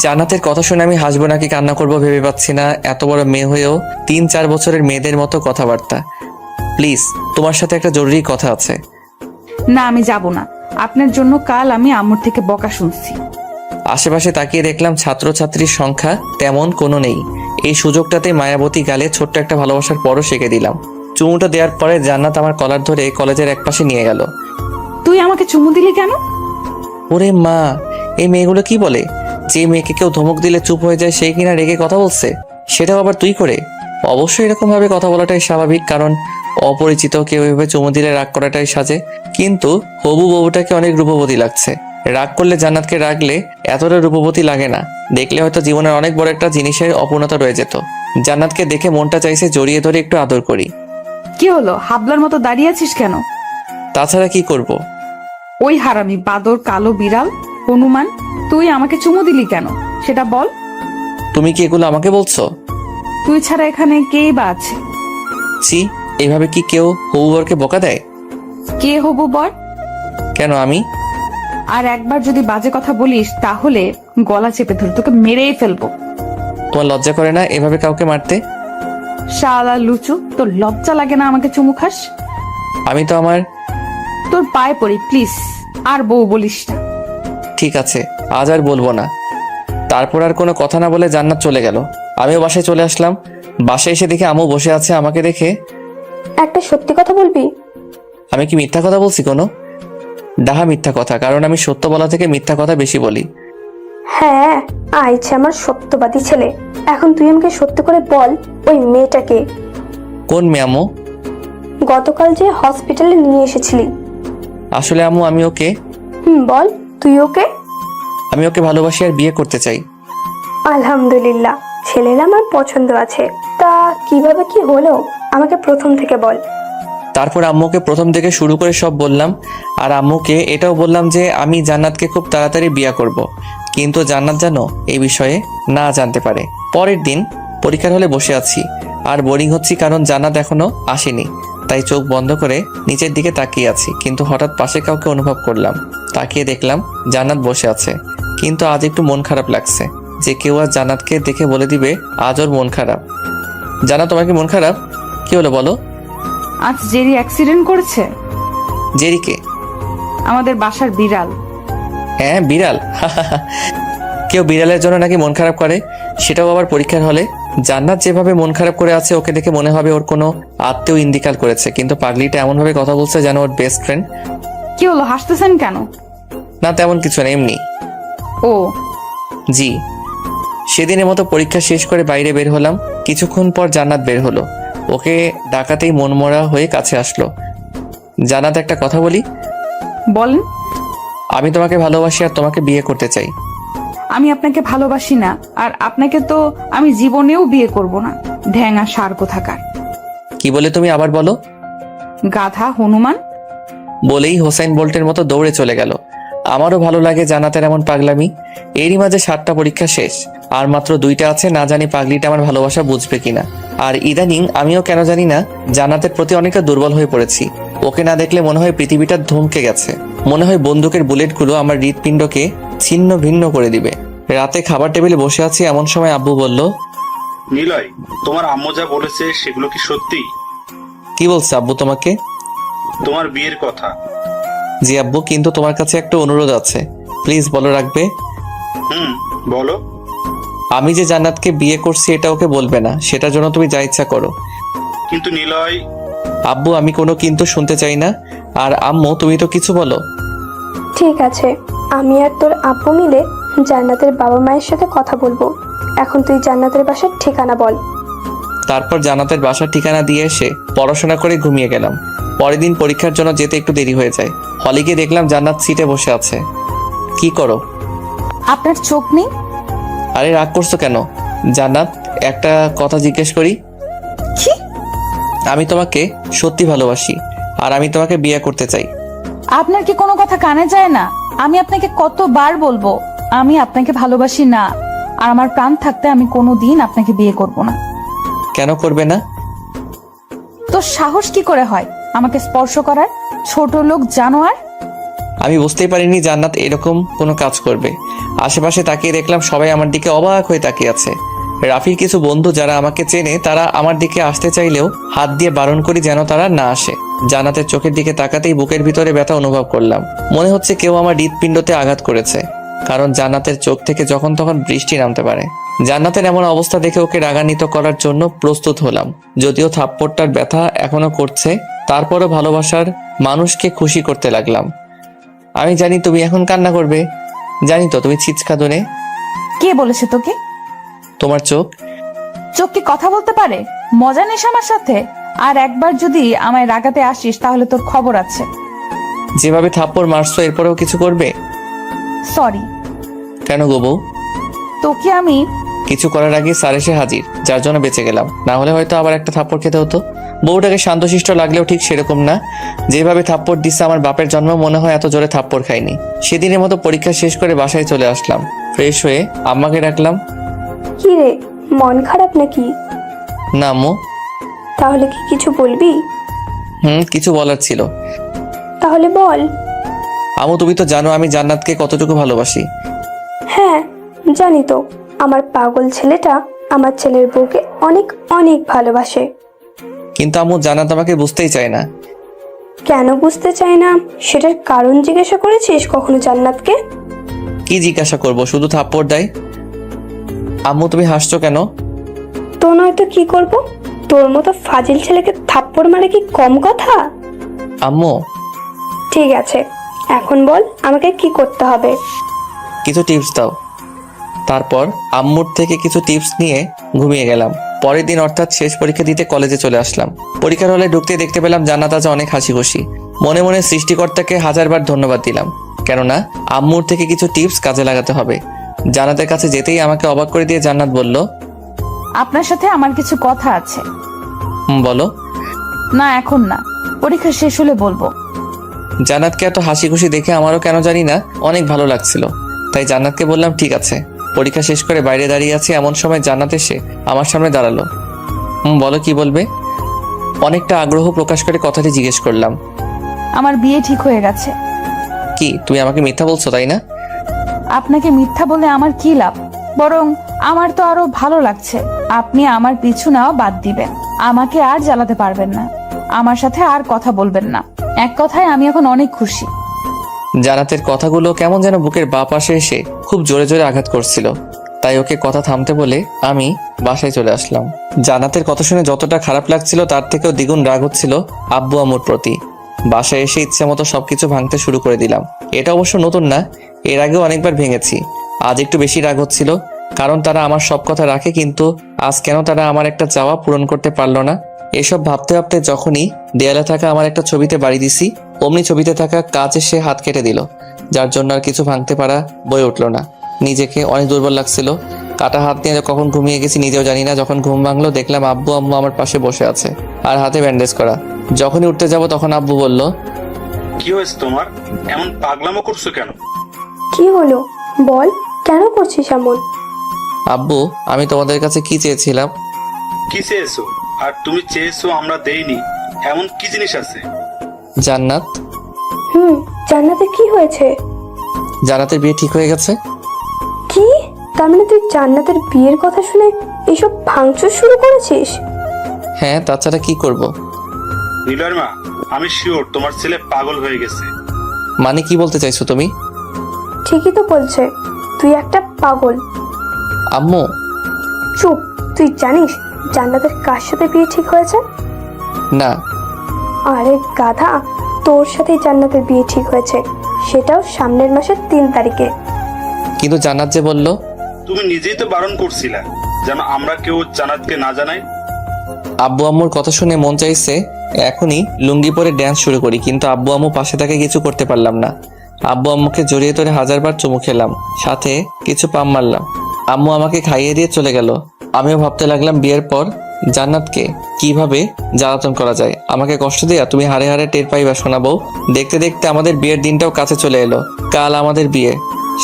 জান্নাতের কথা শুনে আমি হাসবো নাকি কান্না করবো ভেবে পাচ্ছি না। এত বড় মেয়ে হয়েও 3-4 বছরের মেয়েদের মতো কথাবার্তা। প্লিজ, তোমার সাথে একটা জরুরি কথা আছে। না, আমি যাব না। আপনার জন্য কাল আমি আম্মুর থেকে বকা শুনছি। আশেপাশে তাকিয়ে দেখলাম ছাত্রছাত্রীর সংখ্যা তেমন কোনো নেই। এই সুযোগটাতে মায়াবতী গালে ছোট্ট একটা ভালোবাসার পরও শিখে দিলাম। চুমুটা দেওয়ার পরে জান্নাত আমার কলার ধরে কলেজের একপাশে নিয়ে গেল। তুই আমাকে চুমু দিলি কেন? ওরে মা, এই মেয়েগুলো কি বলে? যে মেয়েকে কেউ ধমক দিলে চুপ হয়ে যায় সেই কিনা রেগে কথা বলছে, সেটাও আবার তুই করে। অবশ্যই এরকম ভাবে কথা বলাটাই স্বাভাবিক, কারণ অপরিচিত কেউ এভাবে চুমু দিলে রাগ করাটাই সাজে। কিন্তু হবু বউটাকে অনেক রূপবতী লাগছে। রাগ করলে জান্নাতকে রাগলে এতটা রূপবতী লাগে না। দেখলে হয়তো জীবনের অনেক বড় একটা জিনিসের অপূর্ণতা রয়ে যেত। জান্নাতকে দেখে মনটা চাইছে জড়িয়ে ধরে একটু আদর করি। কি হলো, হাবলার মতো দাঁড়িয়ে আছিস কেন? তাছাড়া কি করব? ওই হারামি বাদর, কালো বিড়াল, হনুমান, তুই আমাকে চুমু দিলি কেন সেটা বল। তুমি কি এগুলো আমাকে বলছো? তুই ছাড়া এখানে কেই বা আছে? ছি, এইভাবে কি কেউ হবু বরকে বকা দেয়? কে হবু বর? কেন আমি? আর একবার যদি বাজে কথা বলিস তাহলে গলা চেপে ধরে তোকে মেরেই ফেলবো। তোমার লজ্জা করে না এভাবে কাউকে মারতে? শালা লুচু, তোর লজ্জা লাগে না আমাকে চুমু খাস? আমি তো আমার... তোর পায়ে পড়ি প্লিজ, আর বউ বলিস না। ঠিক আছে, আজ আর বলবো না। তারপর আর কোনো কথা না বলে জান্নাত চলে গেল। আমিও বাসায় চলে আসলাম। বাসায় এসে দেখে আম্মু বসে আছে। আমাকে দেখে, একটা সত্যি কথা বলবি? আমি কি মিথ্যা কথা বলছি কোনো? ডাহা মিথ্যা কথা, কারণ আমি সত্য বলা থেকে মিথ্যা কথা বেশি বলি। হ্যাঁ, আইছে আমার সত্যবাদী ছেলে। এখন তুই আমাকে সত্যি করে বল, ওই মেয়েটাকে কোন মেয়ে আম্মু? গতকাল যে হসপিটালে নিয়ে এসেছিলি। আসলে আম্মু আমি ওকে বল, তুই ওকে? আমি ওকে ভালোবাসি আর বিয়ে করতে চাই। আলহামদুলিল্লাহ, ছেলের আমার পছন্দ আছে। তা কিভাবে কি হলো আমাকে প্রথম থেকে বল। তারপর আম্মুকে প্রথম থেকে শুরু করে সব বললাম। আর আম্মুকে এটাও বললাম যে আমি জান্নাতকে খুব তাড়াতাড়ি বিয়ে করব। কিন্তু জান্নাত যেন এই বিষয়ে না জানতে পারে। পরের দিন পরীক্ষার হলে বসে আছি আর বোরিং হচ্ছি, কারণ জান্নাত এখনো আসেনি। তাই চোখ বন্ধ করে নিচের দিকে তাকিয়ে আছি, কিন্তু হঠাৎ পাশে কাউকে অনুভব করলাম। তাকিয়ে দেখলাম জান্নাত বসে আছে। কিন্তু আজ একটু মন খারাপ লাগছে, যে কেউ আজ জান্নাতকে দেখে বলে দিবে আজ ওর মন খারাপ। জান্নাত, তোমার কি মন খারাপ? কি হলো বলো? আজ জেরি অ্যাক্সিডেন্ট করেছে। জেরিকে? আমাদের বাসার বিড়াল। হ্যাঁ, বিড়াল। কেউ বিড়ালের জন্য নাকি মন খারাপ করে, সেটাও আবার পরীক্ষার হলে। জান্নাত যেভাবে মন খারাপ করে আছে, ওকে দেখে মনে হবে ওর কোনো আত্মীয় ইন্তিকাল করেছে, কিন্তু পাগলিটা এমন ভাবে কথা বলছে যেন ওর বেস্ট ফ্রেন্ড। কি হলো, হাসতেছেন কেন? না তেমন কিছু না, এমনি। ও জি। সেদিনের মতো পরীক্ষা শেষ করে বাইরে বের হলাম। কিছুক্ষণ পর জান্নাত বের হলো। ওকে ডাকাতেই মনমরা হয়ে কাছে আসলো। জান্নাত, একটা কথা বলি। বলেন। আমি তোমাকে ভালোবাসি আর তোমাকে বিয়ে করতে চাই। আমি আপনাকে ভালোবাসি না, আর আপনাকে তো আমি জীবনেও বিয়ে করব না। ঢ্যাঙা সার কোথাকার। কি বলে তুমি? আবার বলো। গাধা, হনুমান। বলেই হোসাইন বোল্টের মতো দৌড়ে চলে গেল। আমারও ভালো লাগে জান্নাতের এমন পাগলামি। এরই মাঝে 7টা পরীক্ষা শেষ, আর মাত্র 2টা আছে। না জানি পাগলিটা আমার ভালোবাসা বুঝবে কিনা। আর ইদানিং আমিও কেন জানি না জান্নাতের প্রতি অনেকটা দুর্বল হয়ে পড়েছি। ওকে না দেখলে মনে হয় পৃথিবীটা ধমকে গেছে। মনে হয় বন্দুকের বুলেটগুলো আমার হৃৎপিণ্ডকে ছিন্ন ভিন্ন করে দিবে। রাতে খাবার টেবিলে বসে আছি, এমন সময় আব্বু বলল, নিলয়, তোমার আম্মু যা বলেছে সেগুলো কি সত্যি? কি বলছে আব্বু তোমাকে? তোমার বিয়ের কথা। জি আব্বু, কিন্তু তোমার কাছে একটা অনুরোধ আছে, প্লিজ বলো, রাখবে? বলো। আমি যে জান্নাতকে বিয়ে করছি এটা ওকে বলবে না, সেটার জন্য তুমি যা ইচ্ছা করো। কিন্তু নিলয়। আব্বু, আমি কোনো কিন্তু শুনতে চাই না। আর আম্মু, তুমি তো কিছু বলো। ঠিক আছে, আমি আর তোর আব্বু মিলে জান্নাতের বাবা মায়ের সাথে কথা বলবো। এখন তুই জান্নাতের বাসার ঠিকানা বল। তারপর জান্নাতের বাসার ঠিকানা দিয়ে এসে পড়াশোনা করে ঘুমিয়ে গেলাম। পরের দিন পরীক্ষার জন্য যেতে একটু দেরি হয়ে যায়। হলে গিয়ে দেখলাম জান্নাত সিটে বসে আছে। কি করো? আপনার চোখ নেই? আরে রাগ করছো কেন? জান্নাত, একটা কথা জিজ্ঞেস করি। কি? আমি তোমাকে সত্যি ভালোবাসি, আর আমি তোমাকে বিয়ে করতে চাই। আপনার কি কোনো কথা কানে যায় না? আমি আপনাকে কতবার বলবো আমি আপনাকে ভালোবাসি না, আর আমার প্রাণ থাকতে আমি কোনোদিন আপনাকে বিয়ে করব না। কেন করবে না? তো সাহস কি করে হয় আমাকে স্পর্শ করার, ছোট লোক জানোয়ার? আমি বুঝতেই পারিনি জান্নাত এরকম কোনো কাজ করবে। আশেপাশে তাকিয়ে দেখলাম সবাই আমার দিকে অবাক হয়ে তাকিয়ে আছে। রাফির কিছু বন্ধু যারা আমাকে চেনে, তারা আমার দিকে আসতে চাইলেও হাত দিয়ে বারণ করি যেন তারা না আসে। জান্নাতের চোখের দিকে তাকাতেই বুকের ভিতরে ব্যথা অনুভব করলাম। মনে হচ্ছে কেউ আমার হৃৎপিণ্ডতে আঘাত করেছে, কারণ জান্নাতের চোখ থেকে যখন তখন বৃষ্টি নামতে পারে। জান্নাতের এমন অবস্থা দেখে ওকে রাগান্বিত করার জন্য প্রস্তুত হলাম। যদিও থাপ্পড়টার ব্যথা এখনো করছে, তারপরও ভালোবাসার মানুষকে খুশি করতে লাগলাম। আমি জানি তুমি এখন কান্না করবে, জানি তো তুমি ছিচকাদনে। কে বলেছে তোকে? তোমার চোখ। চোখ কি কথা বলতে পারে? মজা নিস আমার সাথে? আর একবার যদি আমায় রাগাতে আসিস তাহলে তোর খবর আছে। যেভাবে থাপ্পড় মারছো এরপরেও কিছু করবে? সরি। কেন গো বউ? তোকে আমি কিছু করার আগে স্যার এসে হাজির, যার জন্য বেঁচে গেলাম। না হলে হয়তো আবার একটা থাপ্পড় খেতে হতো। বউটাকে শান্তশিষ্ট লাগলেও ঠিক সেরকম না। যেভাবে থাপ্পড় দিচ্ছে আমার বাপের জন্ম মনে হয় এত জোরে থাপ্পড় খাইনি। সেদিনের মতো পরীক্ষা শেষ করে বাসায় চলে আসলাম। ফ্রেশ হয়ে আম্মাকে ডাকলাম। কি রে, মন খারাপ নাকি? না আম্মু। তাহলে কি কিছু বলবি? কিছু বলার ছিল। তাহলে বল। আম্মু তুমি তো জানো আমি জান্নাতকে কতটুকু ভালোবাসি। হ্যাঁ জানি তো, আমার পাগল ছেলেটা আমার ছেলের বউকে অনেক অনেক ভালোবাসে। কিন্তু আম্মু জান্নাত আমাকে বুঝতেই চায় না। কেন বুঝতে চাই না সেটার কারণ জিজ্ঞাসা করেছিস কখনো জান্নাতকে? কি জিজ্ঞাসা করব, শুধু থাপ্পড় দেয়। আম্মু তুমি হাসছো কেন? তো নয়তো কি করব? তোর মতো ফাজিল ছেলেকে থাপ্পড় মারে কি কম কথা? আম্মু ঠিক আছে, এখন বল আমাকে কি করতে হবে। কিছু টিপস দাও। তারপর আম্মুর থেকে কিছু টিপস নিয়ে ঘুমিয়ে গেলাম। পরের দিন অর্থাৎ শেষ পরীক্ষা দিতে কলেজে চলে আসলাম। পরীক্ষার হলে ঢুকতে দেখতে পেলাম জান্নাত আজ অনেক হাসি খুশি। মনে মনে সৃষ্টিকর্তাকে হাজারবার ধন্যবাদ দিলাম, কেননা আম্মুর থেকে কিছু টিপস কাজে লাগাতে হবে। জান্নাতের কাছে যেতেই আমাকে অবাক করে দিয়ে জান্নাত বলল, আপনার সাথে আমার কিছু কথা আছে। বলো। না এখন না, পরীক্ষা শেষ হলে বলবো। জান্নাতকে এত হাসি খুশি দেখে আমারও কেন জানি না অনেক ভালো লাগছিল। তাই জান্নাতকে বললাম ঠিক আছে। পরীক্ষা শেষ করে বাইরে দাঁড়িয়ে আছি, এমন সময় জান্নাত এসে আমার সামনে দাঁড়ালো। বলো কি বলবে? অনেকটা আগ্রহ প্রকাশ করে কথাটি জিজ্ঞেস করলাম। আমার বিয়ে ঠিক হয়ে গেছে। কি তুমি আমাকে মিথ্যা বলছো তাই না? আপনাকে মিথ্যা বলে আমার কি লাভ? বরং আমার তো আরো ভালো লাগছে। আপনি আমার পিছু নেওয়া বাদ দিবেন, আমাকে আর জ্বালাতে পারবেন না, আমার সাথে আর কথা বলবেন না। এক কথায় আমি এখন অনেক খুশি। জান্নাতের কথাগুলো কেমন যেন বুকের বাঁ পাশে এসে খুব জোরে জোরে আঘাত করছিল। তাই ওকে কথা থামতে বলে আমি বাসায় চলে আসলাম। জান্নাতের কথা শুনে যতটা খারাপ লাগছিল তার থেকেও দ্বিগুণ রাগ হচ্ছিল আব্বু আম্মুর প্রতি। বাসায় এসে ইচ্ছে মতো সবকিছু ভাঙতে শুরু করে দিলাম। এটা অবশ্য নতুন না, এর আগেও অনেকবার ভেঙেছি। আজ একটু বেশি রাগ হচ্ছিল, কারণ তারা আমার সব কথা রাখে, কিন্তু আজ কেন তারা আমার একটা চাওয়া পূরণ করতে পারলো না। এসব ভাবতে ভাবতে যখনই দেয়ালে থাকা আমার একটা ছবিতে বাড়ি দিছি, অমনি ছবিতে থাকা কাচ এসে হাত কেটে দিল, যার জন্য আর কিছু ভাঙতে পারা বয়ে উঠলো না। নিজেকে অনেক দুর্বল লাগছিল। কাটা হাত নিয়ে কখন ঘুমিয়ে গেছি নিজেও জানি না। যখন ঘুম ভাঙলো দেখলাম আব্বু আম্মু আমার পাশে বসে আছে আর হাতে ব্যান্ডেজ করা। যখনই উঠতে যাব তখন আব্বু বলল, কি হয়েছে তোমার? এমন পাগলামো করছো কেন? কি হলো বল, কেন করছিস এমন? আব্বু আমি তোমাদের কাছে কি চেয়েছিলাম? কি চেয়েছো? আর তুমি চেয়েছো আমরা দেইনি, এমন কি জিনিস আছে? জান্নাত। জান্নাতের কি হয়েছে? জান্নাতের বিয়ে ঠিক হয়ে গেছে। কি? তার মানে তুই জান্নাতের বিয়ের কথা শুনে এইসব ভাঙচুর শুরু করেছিস? হ্যাঁ, তাছাড়া কি করব? নীলয়ের মা, আমি শিওর তোমার ছেলে পাগল হয়ে গেছে। মানে কি বলতে চাইছো তুমি? ঠিকই তো বলছে, তুই একটা পাগল। আম্মু চুপ, তুই জানিস জান্নাতের কার সাথে বিয়ে ঠিক হয়েছে? না। আরে গাধা, তোর সাথেই জান্নাতের বিয়ে ঠিক হয়েছে, সেটাও সামনের মাসের 3 তারিখে। কিন্তু জান্নাত যে বলল। তুমি নিজেই তো বারণ করছিলা যেন আমরা কেউ জান্নাতকে না জানাই। আব্বু আম্মুর কথা শুনে মন চাইছে এখনই লুঙ্গি পরে ড্যান্স শুরু করি, কিন্তু আব্বু আম্মু পাশে থেকে কিছু করতে পারলাম না। আব্বু আম্মুকে জড়িয়ে ধরে হাজারবার চুমু খেলাম, সাথে কিছু পাম মারলাম। আম্মু আমাকে খাইয়ে দিয়ে চলে গেল। আমিও ভাবতে লাগলাম বিয়ের পর জান্নাতকে কিভাবে জ্বালাতন করা যায়। আমাকে কষ্ট দিয়া তুমি হারে হারে টের পাইবা শোনাবো। দেখতে দেখতে আমাদের বিয়ের দিনটাও কাছে চলে এলো। কাল আমাদের বিয়ে,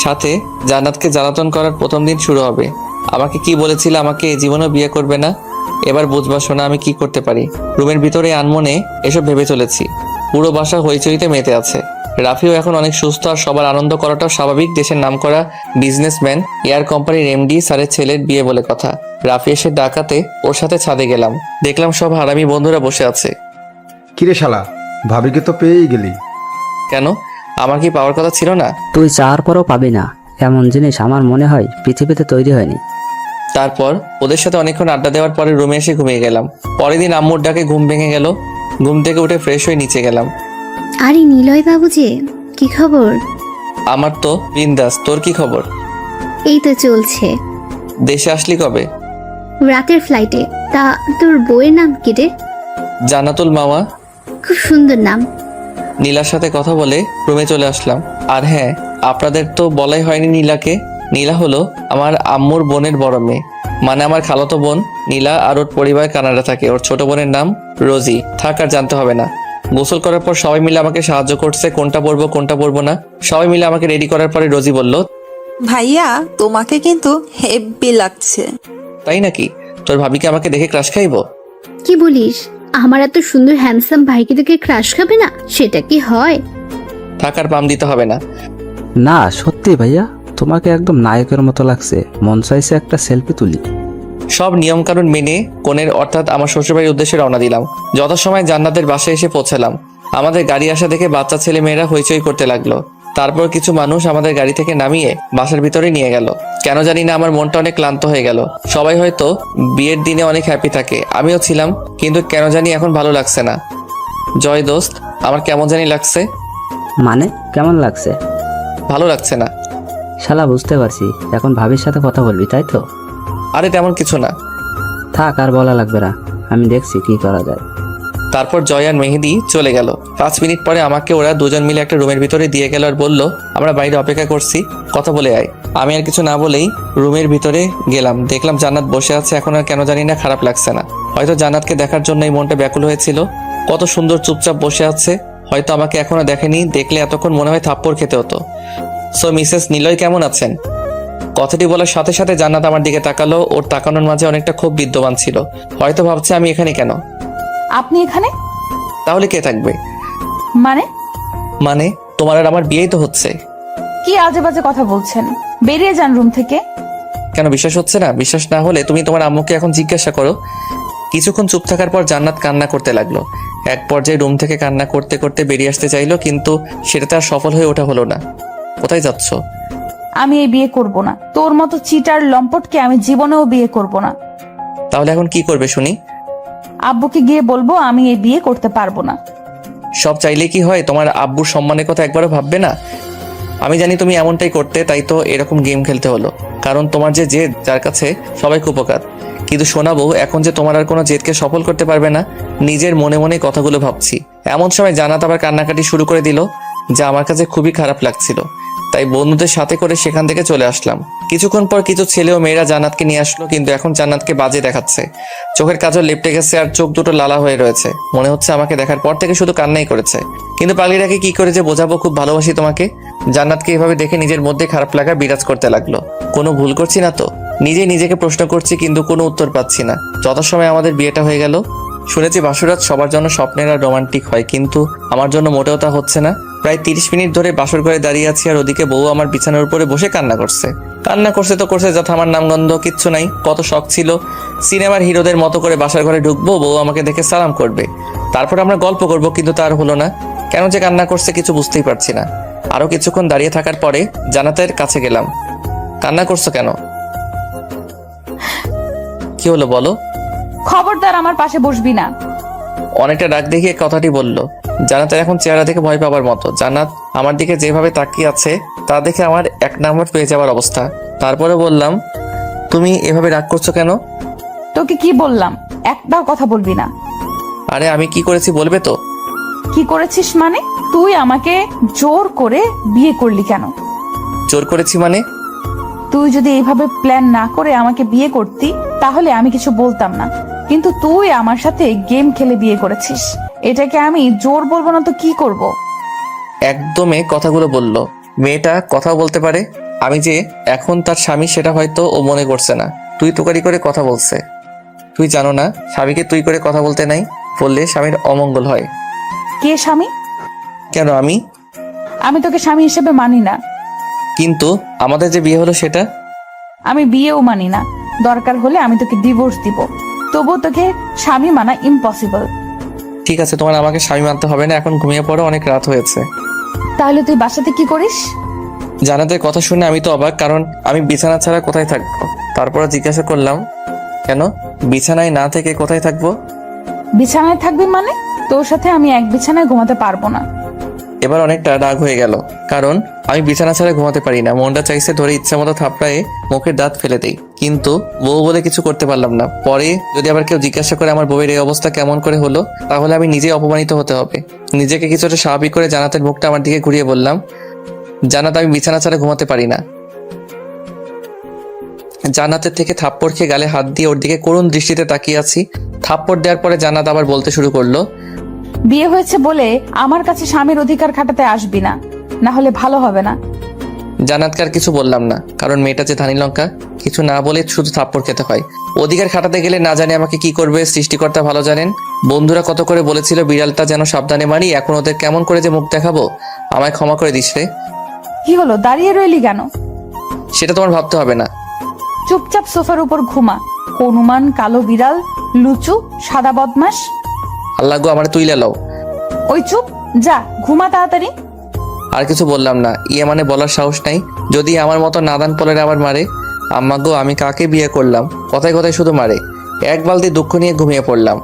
সাথে জান্নাতকে জ্বালাতন করার প্রথম দিন শুরু হবে। আমাকে কি বলেছিল আমাকে এই জীবনেও বিয়ে করবে না? এবার বুঝবা শোনা আমি কি করতে পারি। রুমের ভিতরে আনমনে এসব ভেবে চলেছি। পুরো বাসা হইচইতে মেতে আছে। রাফিও এখন অনেক সুস্থ, আর সবার আনন্দ করাটাও স্বাভাবিক। দেশের নামকরা বিজনেসম্যান এয়ার কোম্পানির এমডি স্যারের ছেলের বিয়ে বলে কথা। রাফি এসে ডাকাতে ওর সাথে ছাদে গেলাম, দেখলাম সব হারামি বন্ধুরা বসে আছে। কিরে শালা, ভাবিকে তো পেয়েই গেলি। কেন, আমার কি পাওয়ার কথা ছিল না? তুই চাওয়ার পরও পাবি না এমন জিনিস আমার মনে হয় পৃথিবীতে তৈরি হয়নি। তারপর ওদের সাথে অনেকক্ষণ আড্ডা দেওয়ার পরে রুমে এসে ঘুমিয়ে গেলাম। পরের দিন আম্মুর ডাকে ঘুম ভেঙে গেল। ঘুম থেকে উঠে ফ্রেশ হয়ে নিচে গেলাম। আরে নিলয় বাবু যে, কি খবর? আমার তো বিন্দাস, তোর কি খবর? এই তো চলছে। দেশে আসলি কবে? রাতের ফ্লাইটে। তা তোর বউয়ের নাম কি রে? জান্নাতুল মাওয়া। খুব সুন্দর নাম। নীলার সাথে কথা বলে রুমে চলে আসলাম। আর হ্যাঁ, আপনাদের তো বলাই হয়নি নীলাকে। নীলা হলো আমার আম্মুর বোনের বড় মেয়ে। মানে আমার খালাতো বোন নীলা আর ওর পরিবার কানাডা থাকে। ওর ছোট বোনের নাম রোজি। থাক, আর জানতে হবে না। গোসল করার পর সবাই মিলে আমাকে সাহায্য করছে, কোনটা পরবো না। সবাই মিলে আমাকে রেডি করার পরে রোজি বলল, ভাইয়া তোমাকে কিন্তু হেব্বি লাগছে। তাই নাকি? তোর ভাবিকে আমাকে দেখে ক্রাশ খাইবো? কি বলিস? আমার এত সুন্দর হ্যান্ডসাম ভাইকে দেখে ক্রাশ খাবে না? সেটা কি হয়? থাক, আর পাম দিতে হবে না। না সত্যি ভাইয়া, তোমাকে একদম নায়কের মতো লাগছে। মন চাইছে একটা সেলফি তুলি। সব নিয়মকানুন মেনে কনের অর্থাৎ আমার শ্বশুরবাড়ির উদ্দেশ্যে রওনা দিলাম। যথাসময় জান্নাতের বাসায় এসে পৌঁছালাম। আমাদের গাড়ি আসা দেখে বাচ্চা ছেলে মেয়েরা হইচই করতে লাগলো। তারপর কিছু মানুষ আমাদের গাড়ি থেকে নামিয়ে বাসার ভিতরে নিয়ে গেল। কেন জানি না আমার মনটা অনেক ক্লান্ত হয়ে গেল। সবাই হয়তো বিয়ের দিনে অনেক হ্যাপি থাকে, আমিও ছিলাম, কিন্তু কেন জানি এখন ভালো লাগছে না। জয় দোস্ত, আমার কেমন জানি লাগছে। মানে কেমন লাগছে? ভালো লাগছে না। শালা বুঝতে পারছি, এখন ভাবির সাথে কথা বলবি তাই তো? আরে তেমন কিছু না। থাক, আর বলা লাগবে না, আমি দেখছি কি করা যায়। তারপর জয় আর মেহেদি চলে গেল। 5 মিনিট পরে আমাকে ওরা দুজন মিলে একটা রুমের ভিতরে দিয়ে গেল আর বলল, আমরা বাইরে অপেক্ষা করছি, কথা বলে আয়। আমি আর কিছু না বলেই রুমের ভিতরে গেলাম। দেখলাম জান্নাত বসে আছে। এখন আর কেন জানি না খারাপ লাগছে না। হয়তো জান্নাতকে দেখার জন্য এই মনটা ব্যাকুল হয়েছিল। কত সুন্দর চুপচাপ বসে আছে। হয়তো আমাকে এখনো দেখেনি, দেখলে এতক্ষণ মনে হয় থাপ্পড় খেতে হতো। সো মিসেস নিলয় কেমন আছেন? কথাটি বলার সাথে সাথে জান্নাত আমার দিকে তাকালো। ওর তাকানোর মাঝে অনেকটা খুব বিদ্যমান ছিল। হয়তো ভাবছে আমি এখানে কেন। আপনি এখানে? তাহলে কে থাকবে? মানে তোমার আর আমার বিয়েই তো হচ্ছে। কি আজে বাজে কথা বলছেন? বেরিয়ে যান রুম থেকে। কেন বিশ্বাস হচ্ছে না? বিশ্বাস না হলে তুমি তোমার আম্মুকে এখন জিজ্ঞাসা করো। কিছুক্ষণ চুপ থাকার পর জান্নাত কান্না করতে লাগলো। এক পর্যায়ে রুম থেকে কান্না করতে করতে বেরিয়ে আসতে চাইলো, কিন্তু সেটাতে আর সফল হয়ে ওঠা হলো না। কোথায় যাচ্ছ? আমি এই বিয়ে করব না। তোর মতো চিটার লম্পটকে আমি জীবনেও বিয়ে করব না। তাহলে এখন কি করবে শুনি? আব্বুকে গিয়ে বলবো আমি এই বিয়ে করতে পারবো না। সব চাইলে কি হয়? তোমার আব্বুর সম্মানের কথা একবারও ভাববে না? আমি জানি তুমি এমনটাই করতে, তাই তো এরকম গেম খেলতে হলো। কারণ তোমার যে জেদ, যার কাছে সবাই কুপকার। কিন্তু শোনাবো, এখন যে তোমার আর কোনো জেদকে সফল করতে পারবে না। নিজের মনে মনে কথাগুলো ভাবছি। এমন সময় জান্নাত আবার কান্নাকাটি শুরু করে দিল, যা আমার কাছে খুবই খারাপ লাগছিল। তাই বন্ধুদের সাথে করে সেখান থেকে চলে আসলাম। কিছুক্ষণ পর কিছু ছেলে ও মেয়েরা জান্নাতকে নিয়ে আসলো, কিন্তু এখন জান্নাতকে বাজে দেখাচ্ছে। চোখের কাজল লেপটে গেছে আর চোখ দুটো লালা হয়ে রয়েছে। মনে হচ্ছে আমাকে দেখার পর থেকে শুধু কান্নাই করেছে। কিন্তু পাগলিটাকে কি করে যে বোঝাবো খুব ভালোবাসি তোমাকে। জান্নাতকে এভাবে দেখে নিজের মধ্যে খারাপ লাগা বিরাজ করতে লাগলো। কোনো ভুল করছি না তো? নিজেকে প্রশ্ন করছি, কিন্তু কোনো উত্তর পাচ্ছি না। যথাসময়ে আমাদের বিয়েটা হয়ে গেল। শুনেছি বাসরাত সবার জন্য স্বপ্নের আর রোমান্টিক হয়, কিন্তু আমার জন্য মোটেও তা হচ্ছে না। প্রায় 30 মিনিট ধরে বাসর ঘরে দাঁড়িয়ে আছি, আর ওদিকে বউ আমার বিছানার উপরে বসে কান্না করছে তো করছে, যথা আমার নামগন্ধ কিচ্ছু নাই। কত শখ ছিল সিনেমার হিরোদের মতো করে বাসার ঘরে ঢুকবো, বউ আমাকে দেখে সালাম করবে, তারপর আমরা গল্প করব, কিন্তু তার হলো না। কেন যে কান্না করছে কিছু বুঝতেই পারছি না। আরো কিছুক্ষণ দাঁড়িয়ে থাকার পরে জান্নাতের কাছে গেলাম। কান্না করছো কেন? কি হলো বলো? খবরদার আমার পাশে বসবি না। অনেকটা রাগ দেখিয়ে কথাটি বলল। জান্নাতের এখন চেহারা দেখে ভয় পাবার মতো। জান্নাত আমার দিকে যেভাবে তাকিয়ে আছে তা দেখে আমার 1 নম্বর পেয়ে যাওয়ার অবস্থা। তারপরে বললাম, তুমি এভাবে রাগ করছো কেন? তোকে কি বললাম? একটাও কথা বলবি না। আরে আমি কি করেছি বলবে তো? কি করেছিস মানে? তুই আমাকে জোর করে বিয়ে করলি কেন? জোর করেছি মানে? তুই যদি এইভাবে প্ল্যান না করে আমাকে বিয়ে করতি তাহলে আমি কিছু বলতাম না, কিন্তু তুই আমার সাথে গেম খেলে বিয়ে করেছিস। এটাকে আমি জোর বলবো না তো কি করব? একদমে কথাগুলো বলল। মেয়েটা কথা বলতে পারে। আমি যে এখন তার স্বামী সেটা হয়তো ও মনে করছে না। তুই তোকারি করে কথা বলছে। তুই জানো না স্বামীকে তুই করে কথা বলতে নাই, বললে স্বামীর অমঙ্গল হয়। কে স্বামী? কেন আমি? আমি তোকে স্বামী হিসেবে মানি না। কিন্তু আমাদের যে বিয়ে হলো সেটা? আমি বিয়েও মানি না। দরকার হলে আমি তোকে ডিভোর্স দিব, তবুও তোকে স্বামী মানা ইম্পসিবল। ঠিক আছে, তোমার আমাকে স্বামী মানতে হবে না। এখন ঘুমিয়ে পড়ো, অনেক রাত হয়েছে। তাহলে তুই বাসাতে কি করিস? জান্নাতের কথা শুনে আমি তো অবাক, কারণ আমি বিছানা ছাড়া কোথায় থাকবো। তারপরে জিজ্ঞাসা করলাম, কেন বিছানায় না থেকে কোথায় থাকবো? বিছানায় থাকবি মানে? তোর সাথে আমি এক বিছানায় ঘুমাতে পারবো না। এবার অনেকটা রাগ হয়ে গেল, কারণ আমি বিছানা ছাড়া ঘুমাতে পারি না। মনটা চাইছে ধরে ইচ্ছা মতো থাপড়ায়ে মুখের দাঁত ফেলে দেই, কিন্তু বউ বলে কিছু করতে পারলাম না। পরে যদি আবার কেউ জিজ্ঞাসা করে আমার বউয়ের এই অবস্থা কেমন করে হলো, তাহলে আমি নিজেই অপমানিত হতে হবে। নিজেকে কিছুটা স্বাভাবিক করে জান্নাতের মুখটা আমার দিকে ঘুরিয়ে বললাম, জান্নাত আমি বিছানা ছাড়া ঘুমাতে পারি না। জান্নাতের থেকে থাপ্পড় খেয়ে গালে হাত দিয়ে ওর দিকে করুণ দৃষ্টিতে তাকিয়ে আছি। থাপ্পড় দেওয়ার পরে জান্নাত আবার বলতে শুরু করলো, বিয়ে হয়েছে বলে আমার কাছে স্বামীর অধিকার খাটাতে আসবি না, না হলে ভালো হবে না। জান্নাতকে আর কিছু বললাম না, কারণ মেয়েটা যে ধানি লঙ্কা, কিছু না বলে শুধু থাপ্পড় খেতে হয়। অধিকার খাটাতে গেলে না জানি আমাকে কি করবে, সৃষ্টিকর্তা ভালো জানেন। বন্ধুরা কত করে বলেছিল বিড়ালটা যেন সাবধানে মারি, এখন ওদের কেমন করে যে মুখ দেখাবো, আমায় ক্ষমা করে দিস রে। কি হলো, দাঁড়িয়ে রইলি কেন? সেটা তোমার ভাবতে হবে না। চুপচাপ সোফার উপর ঘুমা, হনুমান, কালো বিড়াল, লুচু, সাদা বদমাস। আল্লাহ গো, আমার তুইলা লও। ওই চুপ, যা ঘুমা তাড়াতাড়ি। আর কিছু বললাম না, মানে বলার সাহস নাই। যদি আমার মতো নাদান পলের আবার মারে, আম্মা গো আমি কাকে বিয়ে করলাম, কথায় কথায় শুধু মারে। এক বালতি দুঃখ নিয়ে ঘুমিয়ে পড়লাম।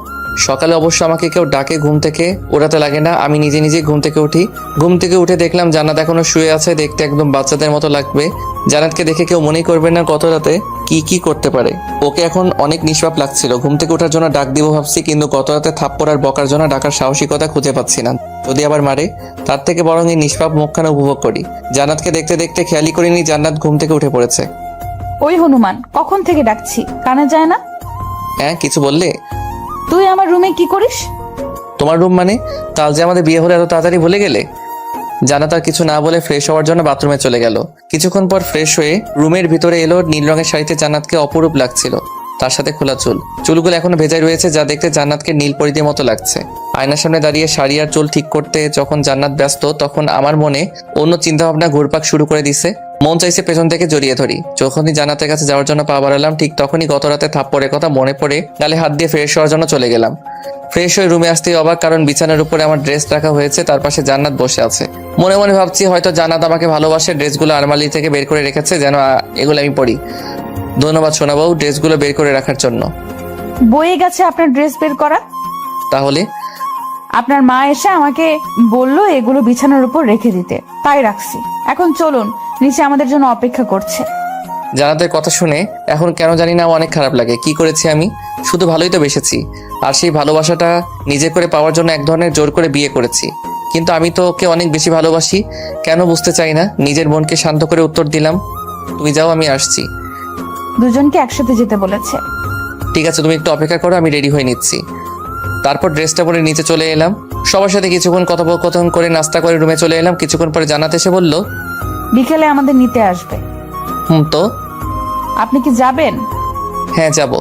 সকালে অবশ্য আমাকে কেউ ডাকে ঘুম থেকে উঠাতে লাগে না, আমি নিজে নিজে ঘুম থেকে উঠি। ঘুম থেকে উঠে দেখলাম জান্নাত এখনো শুয়ে আছে, দেখতে একদম বাচ্চাদের মতো লাগবে। জান্নাতকে দেখে কেউ মনেই করবে না গত রাতে কি কি করতে পারে। ওকে এখন অনেক নিষ্পাপ লাগছিল, ঘুম থেকে ওঠার জন্য ডাক দিব ভাবছি, কিন্তু গত রাতে থাপ্পড় আর বকার জন্য ডাকার সাহসিকতা খুঁজে পাচ্ছি না। যদি আবার মারে, তার থেকে বরং এই নিষ্পাপ মুখখানা উপভোগ করি। জান্নাতকে দেখতে দেখতে খেয়ালই করিনি জান্নাত ঘুম থেকে উঠে পড়েছে। ওই হনুমান, কখন থেকে ডাকছি, কানে যায় না? হ্যাঁ, কিছু বললে? তুই আমার রুমে কি করিস? তোমার রুম মানে? কাল যে আমাদের বিয়ে হলে এত তাড়াতাড়ি ভুলে গেলে? জান্নাত আর কিছু না বলে ফ্রেশ হওয়ার জন্য বাথরুমে চলে গেল। কিছুক্ষণ পর ফ্রেশ হয়ে রুমের ভিতরে এলো। নীল রঙের শাড়িতে জান্নাতকে অপরূপ লাগছিল, তার সাথে খোলা চুলগুলো এখনো ভেজাই রয়েছে, যা দেখতে জান্নাতকে নীল পরিদের মতো লাগছে। আয়নার সামনে দাঁড়িয়ে শাড়ি আর চুল ঠিক করতে যখন জান্নাত ব্যস্ত, তখন আমার মনে অন্য চিন্তাভাবনা ঘুরপাক শুরু করে দিছে। মন চাইছে পেছন থেকে জড়িয়ে ধরি। যখনই জান্নাতের কাছে যাওয়ার জন্য পা বাড়ালাম, ঠিক তখনই গত রাতে থাপ্পড়ের কথা মনে পড়ে গালে হাত দিয়ে ফ্রেশ হওয়ার জন্য চলে গেলাম। ফ্রেশ হয়ে রুমে আসতেই অবাক, কারণ বিছানার উপরে আমার ড্রেস রাখা হয়েছে, তার পাশে জান্নাত বসে আছে। মনে মনে ভাবছি হয়তো জান্নাত আমাকে ভালোবাসে, ড্রেসগুলো আলমারি থেকে বের করে রেখেছে যেন এগুলো আমি পরি। ধন্যবাদ সোনা বউ ড্রেসগুলো বের করে রাখার জন্য। বয়ে গেছে আপনার ড্রেস বের করা? তাহলে আপনার মা এসে আমাকে বলল এগুলো বিছানার উপর রেখে দিতে, তাই রাখছি। এখন চলুন, নিচে আমাদের জন্য অপেক্ষা করছে। জান্নাতের কথা শুনে এখন কেন জানি না অনেক খারাপ লাগে। কি করেছি আমি? শুধু ভালোই তো বেসেছি, আর সেই ভালোবাসাটা নিজে করে পাওয়ার জন্য এক ধরনের জোর করে বিয়ে করেছি। কিন্তু আমি তো ওকে অনেক বেশি ভালোবাসি, কেন বুঝতে চাই না। নিজের মনকে শান্ত করে উত্তর দিলাম, তুমি যাও, আমি আসছি। দুজনকে একসাথে যেতে বলেছে। ঠিক আছে, তুমি একটু অপেক্ষা করো, আমি রেডি হয়ে নিচ্ছি। তারপর ড্রেসটা পরে নিচে চলে এলাম। সবার সাথে কিছুক্ষণ কথোপকথন করে নাস্তা করে রুমে চলে এলাম। কিছুক্ষণ পরে জান্নাত এসে বলল, বিকেলে আমাদের নিতে আসবে। তো আপনি কি যাবেন? হ্যাঁ যাব।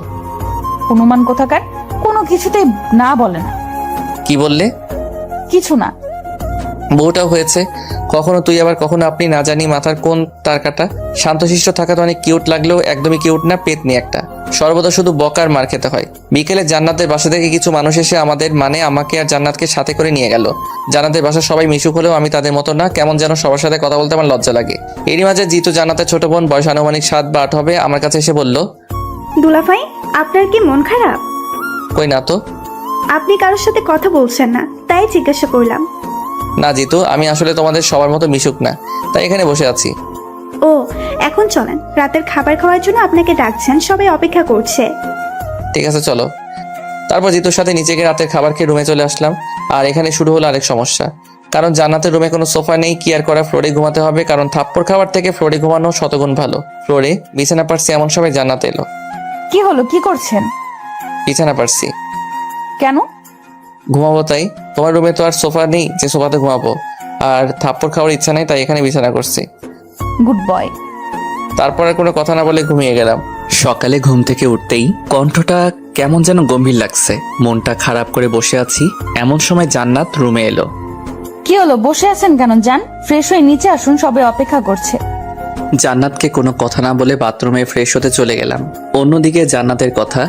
হনুমান কোথাকার, কোনো কিছুতেই না বলে না। কি বললে? কিছু না। বউটাও হয়েছে, কখনো তুই আবার কখনো আপনি, না জানি মাথার কোন তার কাটা। শান্তশিষ্ট থাকা তো অনেক কিউট লাগলেও একদমই কিউট না, পেতনি একটা। সর্বদা শুধু বকার মার খেতে হয়। বিকেলে জান্নাতের বাসা থেকে কিছু মানুষ এসে আমাকে আর জান্নাতকে সাথে করে নিয়ে গেল। জান্নাতের বাসা সবাই মিশুক হলেও আমি তাদের মতো না, কেমন যেন সবার সাথে কথা বলতে আমার লজ্জা লাগে। এরই মাঝে জিতু, জান্নাতের ছোট বোন, বয়স আনুমানিক 7 বা 8 হবে, আমার কাছে এসে বলল, দুলাভাই, আপনার কি মন খারাপ? কই না তো। আপনি কারোর সাথে কথা বলছেন না, তাই জিজ্ঞাসা করলাম। না জিতু, আমি আসলে তোমাদের সবার মতো মিশুক না, তাই এখানে বসে আছি। ও, এখন চলেন, রাতের খাবার খাওয়ার জন্য আপনাকে ডাকছেন, সবাই অপেক্ষা করছে। ঠিক আছে চলো। তারপর জিতুর সাথে নিচে গিয়ে রাতের খাবার খেয়ে রুমে চলে আসলাম। আর এখানে শুরু হলো আরেক সমস্যা, কারণ জান্নাতের রুমে কোনো সোফা নেই। কি আর করা, ফ্লোরে ঘুমাতে হবে, কারণ থাপ্পড় খাবার থেকে ফ্লোরে ঘুমানো শতগুণ ভালো। ফ্লোরে বিছানা পারছি, এমন সময় জান্নাত এলো। কি হলো, কি করছেন? বিছানা পারছি। কেন? ঘুমাবো তাই। তোমার রুমে তো আর সোফা নেই যে সোফাতে ঘুমাবো, আর থাপ্পড় খাওয়ার ইচ্ছা নেই, তাই এখানে বিছানা করছি। Good boy. তারপর আর কোনো কথা না বলে ঘুমিয়ে গেলাম। সকালে ঘুম থেকে উঠতেই কণ্ঠটা কেমন যেন গম্ভীর লাগছে, মনটা খারাপ করে বসে আছি, এমন সময় জান্নাত রুমে এলো। কি হলো, বসে আছেন কেন? যান, ফ্রেশ হয়ে নিচে আসুন, সবাই অপেক্ষা করছে। জান্নাতকে কোনো কথা না বলে বাথরুমে ফ্রেশ হতে চলে গেলাম। অন্যদিকে জান্নাতের কথা,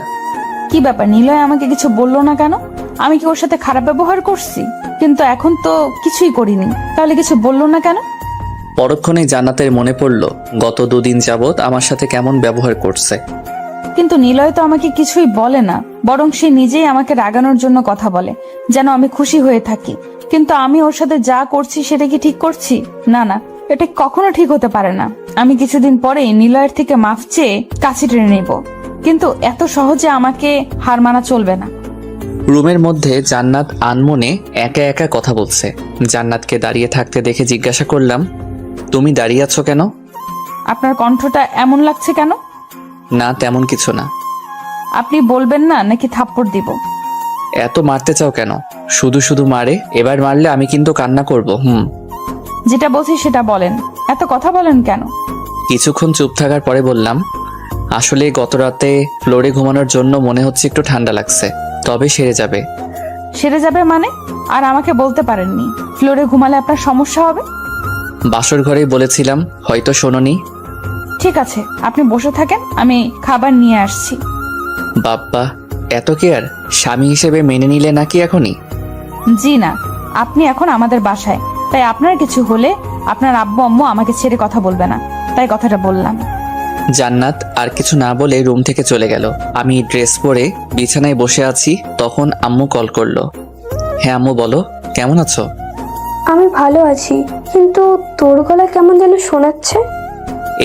কি ব্যাপার, নিলয় আমাকে কিছু বললো না কেন? আমি কি ওর সাথে খারাপ ব্যবহার করছি? কিন্তু এখন তো কিছুই করিনি, তাহলে কিছু বললো না কেন? পরক্ষণে জান্নাতের মনে পড়ল গত 2 দিন যাবৎ আমার সাথে কেমন ব্যবহার করছে। কিন্তু নিলয় তো আমাকে কিছুই বলে না, বরং সে নিজেই আমাকে রাগানোর জন্য কথা বলে, যেন আমি খুশি হয়ে থাকি। কিন্তু আমি ওর সাথে যা করছি সেটা কি ঠিক করছি? না না, এটা কখনো ঠিক হতে পারে না। আমি কিছুদিন পরেই নিলয়ের থেকে মাফ চেয়ে কাছে টেনে নেব, কিন্তু এত সহজে আমাকে হার মানা চলবে না। রুমের মধ্যে জান্নাত আনমনে একা একা কথা বলছে। জান্নাতকে দাঁড়িয়ে থাকতে দেখে জিজ্ঞাসা করলাম, তুমি দাঁড়িয়ে আছো কেন? আপনার কণ্ঠটা এমন লাগছে কেন? না তেমন কিছু না। আপনি বলবেন না নাকি থাপ্পড় দিব? এত মারতে চাও কেন? শুধু শুধু মারে, এবার মারলে আমি কিন্তু কান্না করব। যেটা বলছি সেটা বলেন, এত কথা বলেন কেন? কিছুক্ষণ চুপ থাকার পরে বললাম, আসলে গত রাতে ফ্লোরে ঘুমানোর জন্য মনে হচ্ছে একটু ঠান্ডা লাগছে, তবে সেরে যাবে। সেরে যাবে মানে? আর আমাকে বলতে পারেননি ফ্লোরে ঘুমালে আপনার সমস্যা হবে? বাসর ঘরেই বলেছিলাম, হয়তো শোনোনি। ঠিক আছে, আপনি বসে থাকেন, আমি খাবার নিয়ে আসছি। বাপ্পা, এত কেয়ার স্বামী হিসেবে মেনে নিলে নাকি এখনই? জি না, আপনি এখন আমাদের বাসায়, তাই আপনার কিছু হলে আপনার আব্বু আম্মু আমাকে ছেড়ে কথা বলবে না, তাই কথাটা বললাম। জান্নাত আর কিছু না বলে রুম থেকে চলে গেল। আমি ড্রেস পরে বিছানায় বসে আছি, তখন আম্মু কল করলো। হ্যাঁ আম্মু, বলো, কেমন আছো? আমি ভালো আছি, কিন্তু তোর গলা কেমন যেন শোনাচ্ছে।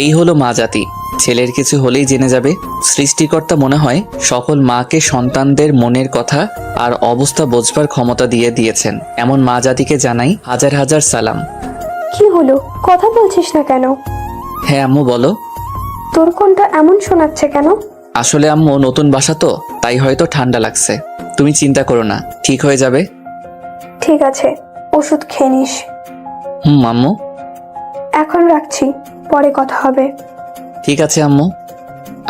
এই হলো মা জাতি, ছেলের কিছু হলেই জেনে যাবে। সৃষ্টিকর্তা মনে হয় সকল মাকে সন্তানদের মনের কথা আর অবস্থা বোঝবার ক্ষমতা দিয়ে দিয়েছেন। এমন মা জাতিকে জানাই হাজার হাজার সালাম। কি হলো, কথা বলছিস না কেন? হ্যাঁ আম্মু, বলো। তোর কোনটা এমন শোনাচ্ছে কেন? আসলে আম্মু নতুন বাসা তো, তাই হয়তো ঠান্ডা লাগছে। তুমি চিন্তা করো না, ঠিক হয়ে যাবে। ঠিক আছে, ওষুধ খেয়ে নিস। আম্মু। এখন রাখছি, পরে কথা হবে। ঠিক আছে আম্মু।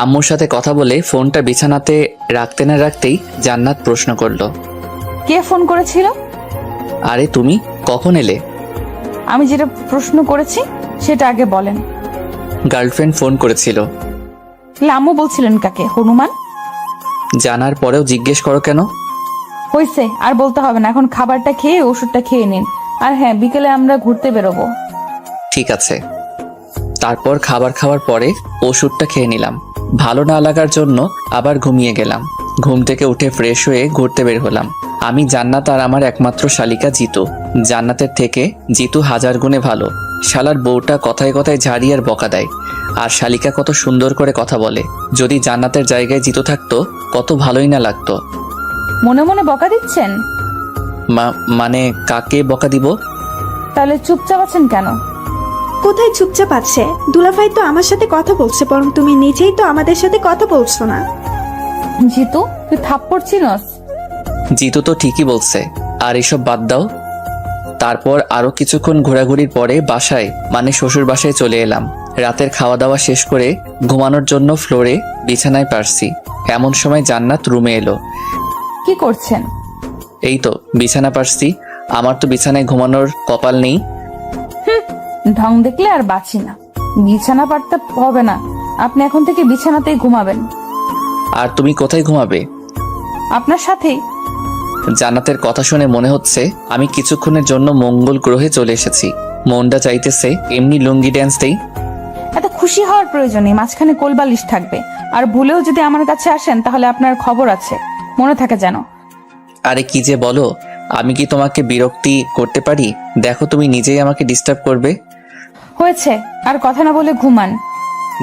আম্মুর সাথে কথা বলে ফোনটা বিছানাতে রাখতে না রাখতেই জান্নাত প্রশ্ন করলো, কে ফোন করেছিল? আরে তুমি কখন এলে? আমি যেটা প্রশ্ন করেছি সেটা আগে বলেন। গার্লফ্রেন্ড ফোন করেছিল। আম্মু বলছিলেন কাকে? হনুমান? জানার পরেও জিজ্ঞেস করো কেন? হয়েছে, আর বলতে হবে না, এখন খাবারটা খেয়ে ওষুধটা খেয়ে নিন। আর হ্যাঁ, বিকেলে আমরা ঘুরতে বেরোবো। ঠিক আছে। তারপর খাবার খাওয়ার পরে ওষুধটা খেয়ে নিলাম। ভালো না লাগার জন্য আবার ঘুমিয়ে গেলাম। ঘুম থেকে উঠে ফ্রেশ হয়ে ঘুরতে বের হলাম। আমি, জান্নাত আর আমার একমাত্র শালিকা জিতু। জান্নাতের থেকে জিতু হাজার গুণে ভালো। শালার বউটা কথায় কথায় ঝাড়ি আর বকা দেয়, আর শালিকা কত সুন্দর করে কথা বলে। যদি জান্নাতের জায়গায় জিতু থাকতো কত ভালোই না লাগতো। মনে মনে বকা দিচ্ছেন? মানে কাকে বকা দিব? তাহলে চুপচাপ আছেন কেন? কোথায় চুপচাপ আছে? দুলাভাই তো আমার সাথে কথা বলছে, বরং তুমি নিজেই তো আমাদের সাথে কথা বলছো না। জিতু, তুই থাপ্পড় চিনস? জিতু তো ঠিকই বলছে, আর এসব বাদ দাও। তারপর আরো কিছুক্ষণ ঘোরাঘুরির পরে বাসায়, মানে শ্বশুর বাসায় চলে এলাম। রাতের খাওয়া দাওয়া শেষ করে ঘুমানোর জন্য ফ্লোরে বিছানায় পারছি। এমন সময় জান্নাত রুমে এলো। কি করছেন? এই তো বিছানা পারছি। আমার তো বিছানায় ঘুমানোর কপাল নেই। ঢং দেখলে আর বাঁচি না। বিছানা পারতে হবে না, আপনি এখন থেকে বিছানাতেই ঘুমাবেন। আর তুমি কোথায় ঘুমাবে? আপনার সাথেই। জান্নাতের কথা শুনে মনে হচ্ছে আমি কিছুক্ষণের জন্য মঙ্গল গ্রহে চলে এসেছি। মনটা চাইতেছে এমনি লুঙ্গি ড্যান্স দেই। এত খুশি হওয়ার প্রয়োজন নেই, মাঝখানে কোলবালিশ থাকবে। আর ভুলেও যদি আমার কাছে আসেন তাহলে আপনার খবর আছে, মনে থাকে যেন। আরে কি যে বলো, আমি কি তোমাকে বিরক্তি করতে পারি? দেখো তুমি নিজেই আমাকে ডিস্টার্ব করবে। হয়েছে, আর কথা না বলে ঘুমান।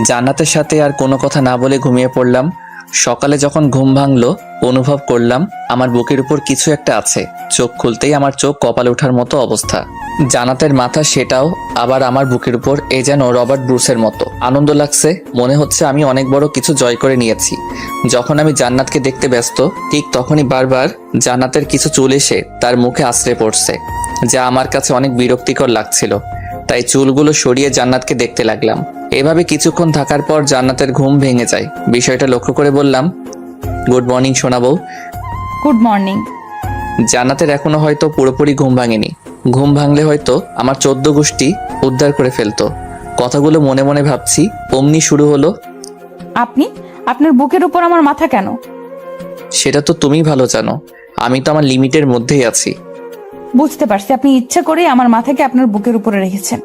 জান্নাতের সাথে আর কোনো কথা না বলে ঘুমিয়ে পড়লাম। সকালে যখন ঘুম ভাঙলো অনুভব করলাম আমার বুকের উপর কিছু একটা আছে। চোখ খুলতেই আমার চোখ কপালে ওঠার মতো অবস্থা। জান্নাতের মাথা, সেটাও আবার আমার বুকের উপর। এ যেন রবার্ট ব্রুসের মতো। আনন্দ লাগছে, মনে হচ্ছে আমি অনেক বড় কিছু জয় করে নিয়েছি। যখন আমি জান্নাতকে দেখতে ব্যস্ত, ঠিক তখনই বারবার জান্নাতের কিছু চুল এসে তার মুখে আশ্রয় পড়ছে, যা আমার কাছে অনেক বিরক্তিকর লাগছিল। তাই চুলগুলো সরিয়ে জান্নাতকে দেখতে লাগলাম। এভাবে কিছুক্ষণ থাকার পর জান্নাতের ঘুম ভেঙে যায়। বিষয়টা লক্ষ্য করে বললাম, গুড মর্নিং সোনা বউ। Good morning. জান্নাতের এখনো হয়তো পুরোপুরি ঘুম ভাঙেনি। ঘুম ভাঙলে হয়তো আমার 14 গোষ্ঠী উদ্ধার করে ফেলতো। কথাগুলো মনে মনে ভাবছি, অমনি শুরু হলো, আপনার বুকের উপর আমার মাথা কেন? সেটা তো তুমি ভালো জানো, আমি তো আমার লিমিটের মধ্যেই আছি। বুঝতে পারছি, আপনি ইচ্ছা করেই আমার মাথাকে আপনার বুকের উপরে রেখেছেন।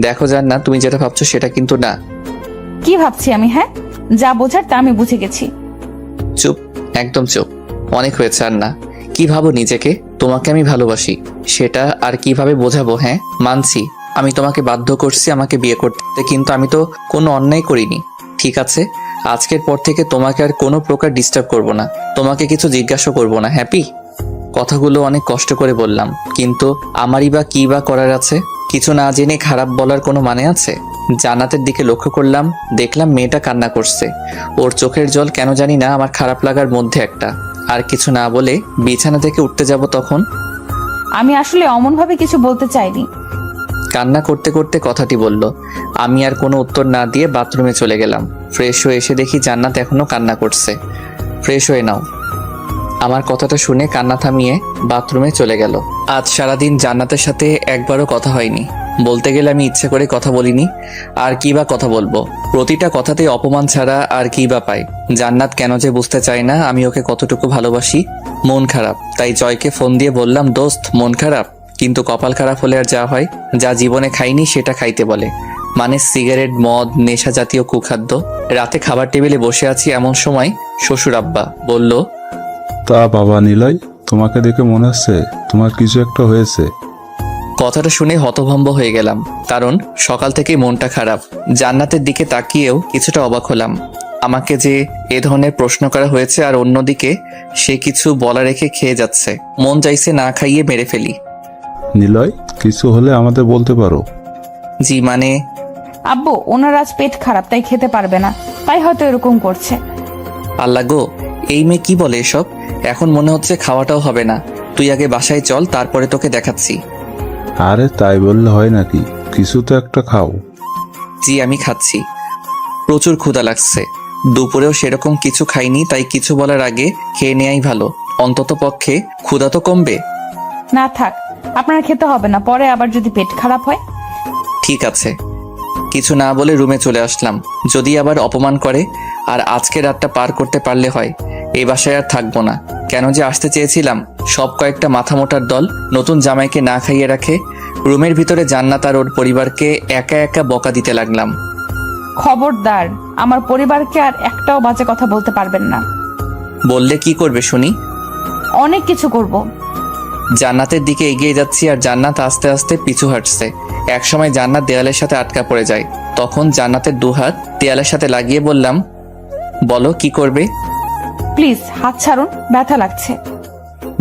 দেখো জান্নাত, তুমি যেটা ভাবছো সেটা কিন্তু না। কি ভাবছি আমি? হ্যাঁ, যা বোঝার তা আমি বুঝে গেছি। চুপ, একদম চুপ। অনেক হয়েছে আর না। কি ভাবো নিজেকে? তোমাকে আমি ভালোবাসি, সেটা আর কিভাবে বোঝাবো? হ্যাঁ মানছি আমি তোমাকে বাধ্য করছি আমাকে বিয়ে করতে, কিন্তু আমি তো কোনো অন্যায় করিনি। ঠিক আছে, আজকের পর থেকে তোমাকে আর কোনো প্রকার ডিস্টার্ব করব না, তোমাকে কিছু জিজ্ঞাসা করব না। হ্যাপি? কথাগুলো অনেক কষ্ট করে বললাম, কিন্তু আমারই বা কি বা করার আছে? কিছু না জেনে খারাপ বলার কোনো মানে আছে? জান্নাতের দিকে লক্ষ্য করলাম, দেখলাম মেয়েটা কান্না করছে। ওর চোখের জল কেন জানি না আমার খারাপ লাগার মধ্যে একটা। আর কিছু না বলে বিছানা থেকে উঠতে যাব তখন আমি আসলে অমনভাবে কিছু বলতে চাইনি। কান্না করতে করতে কথাটি বলল। আমি আর কোনো উত্তর না দিয়ে বাথরুমে চলে গেলাম। ফ্রেশ হয়ে এসে দেখি জান্নাত এখনো কান্না করছে। ফ্রেশ হয়ে নাও। আমার কথাটা শুনে কান্না থামিয়ে বাথরুমে চলে গেল। আজ সারাদিন জান্নাতের সাথে একবারও কথা হয়নি। বলতে গেলে আমি ইচ্ছে করে কথা বলিনি। আর কি বা কথা বলবো, প্রতিটা কথাতেই অপমান ছাড়া আর কি বা পাই। জান্নাত কেন যে বুঝতে চায় না আমি ওকে কতটুকু ভালোবাসি। মন খারাপ, তাই জয়কে ফোন দিয়ে বললাম, দোস্ত মন খারাপ, কিন্তু কপাল খারাপ হলে আর যা হয়, যা জীবনে খাইনি সেটা খাইতে বলে। মানে সিগারেট, মদ, নেশা জাতীয় কুখাদ্য। রাতে খাবার টেবিলে বসে আছি, এমন সময় শ্বশুর আব্বা বলল, তা বাবা নিলয়, তোমাকে দেখে মনে হচ্ছে তোমার কিছু একটা হয়েছে। কথাটা শুনে হতভম্ব হয়ে গেলাম, কারণ সকাল থেকেই মনটা খারাপ। জান্নাতের দিকে তাকিয়েও কিছুটা অবাক হলাম। আমাকে যে এ ধরনের প্রশ্ন করা হয়েছে, আর অন্যদিকে সে কিছু বলা রেখে খেয়ে যাচ্ছে। মন চাইছে না খাইয়ে মেরে ফেলি। নিলয়, কিছু হলে আমাদের বলতে পারো। জি মানে আব্বু, ওনার আজ পেট খারাপ, তাই খেতে পারবে না, তাই হয়তো এরকম করছে। আল্লাহ গো, এই মেয়ে কি বলে এসব? এখন মনে হচ্ছে খাওয়াটাও হবে না। তুই আগে বাসায় চল, তারপরে তোকে দেখাচ্ছি। আরে তাই বললে হয় নাকি, কিছু তো একটা খাও। জি আমি খাচ্ছি, প্রচুর ক্ষুধা লাগছে। দুপুরেও সেরকম কিছু খাইনি, তাই কিছু বলার আগে খেয়ে নেয়াই ভালো। অন্তত পক্ষে ক্ষুধা তো কমবে। না থাক, আপনার খেতে হবে না, পরে আবার যদি পেট খারাপ হয়। ঠিক আছে। কিছু না বলে রুমে চলে আসলাম। যদি আবার অপমান করে, আর আজকে রাতটা পার করতে পারলে হয়। এই বাসায় আর থাকবো না। কেন যে আসতে চেয়েছিলাম। সব কয়েকটা মাথা মোটার দল নতুন জামাইকে না খাইয়ে রাখে। রুমের ভিতরে জান্নাত আর ওর পরিবারকে একা একা বকা দিতে লাগলাম। খবরদার, আমার পরিবারকে আর একটাও বাজে কথা বলতে পারবেন না। বললে কি করবে শুনি? অনেক কিছু করব। জান্নাতের দিকে এগিয়ে যাচ্ছি, আর জান্নাত আস্তে আস্তে পিছু হাঁটছে। একসময় জান্নাত দেয়ালের সাথে আটকা পড়ে যায়। তখন জান্নাতের দুহাত দেয়ালের সাথে লাগিয়ে বললাম, বলো কি করবে? প্লিজ হাত ছাড়ুন, ব্যথা লাগছে।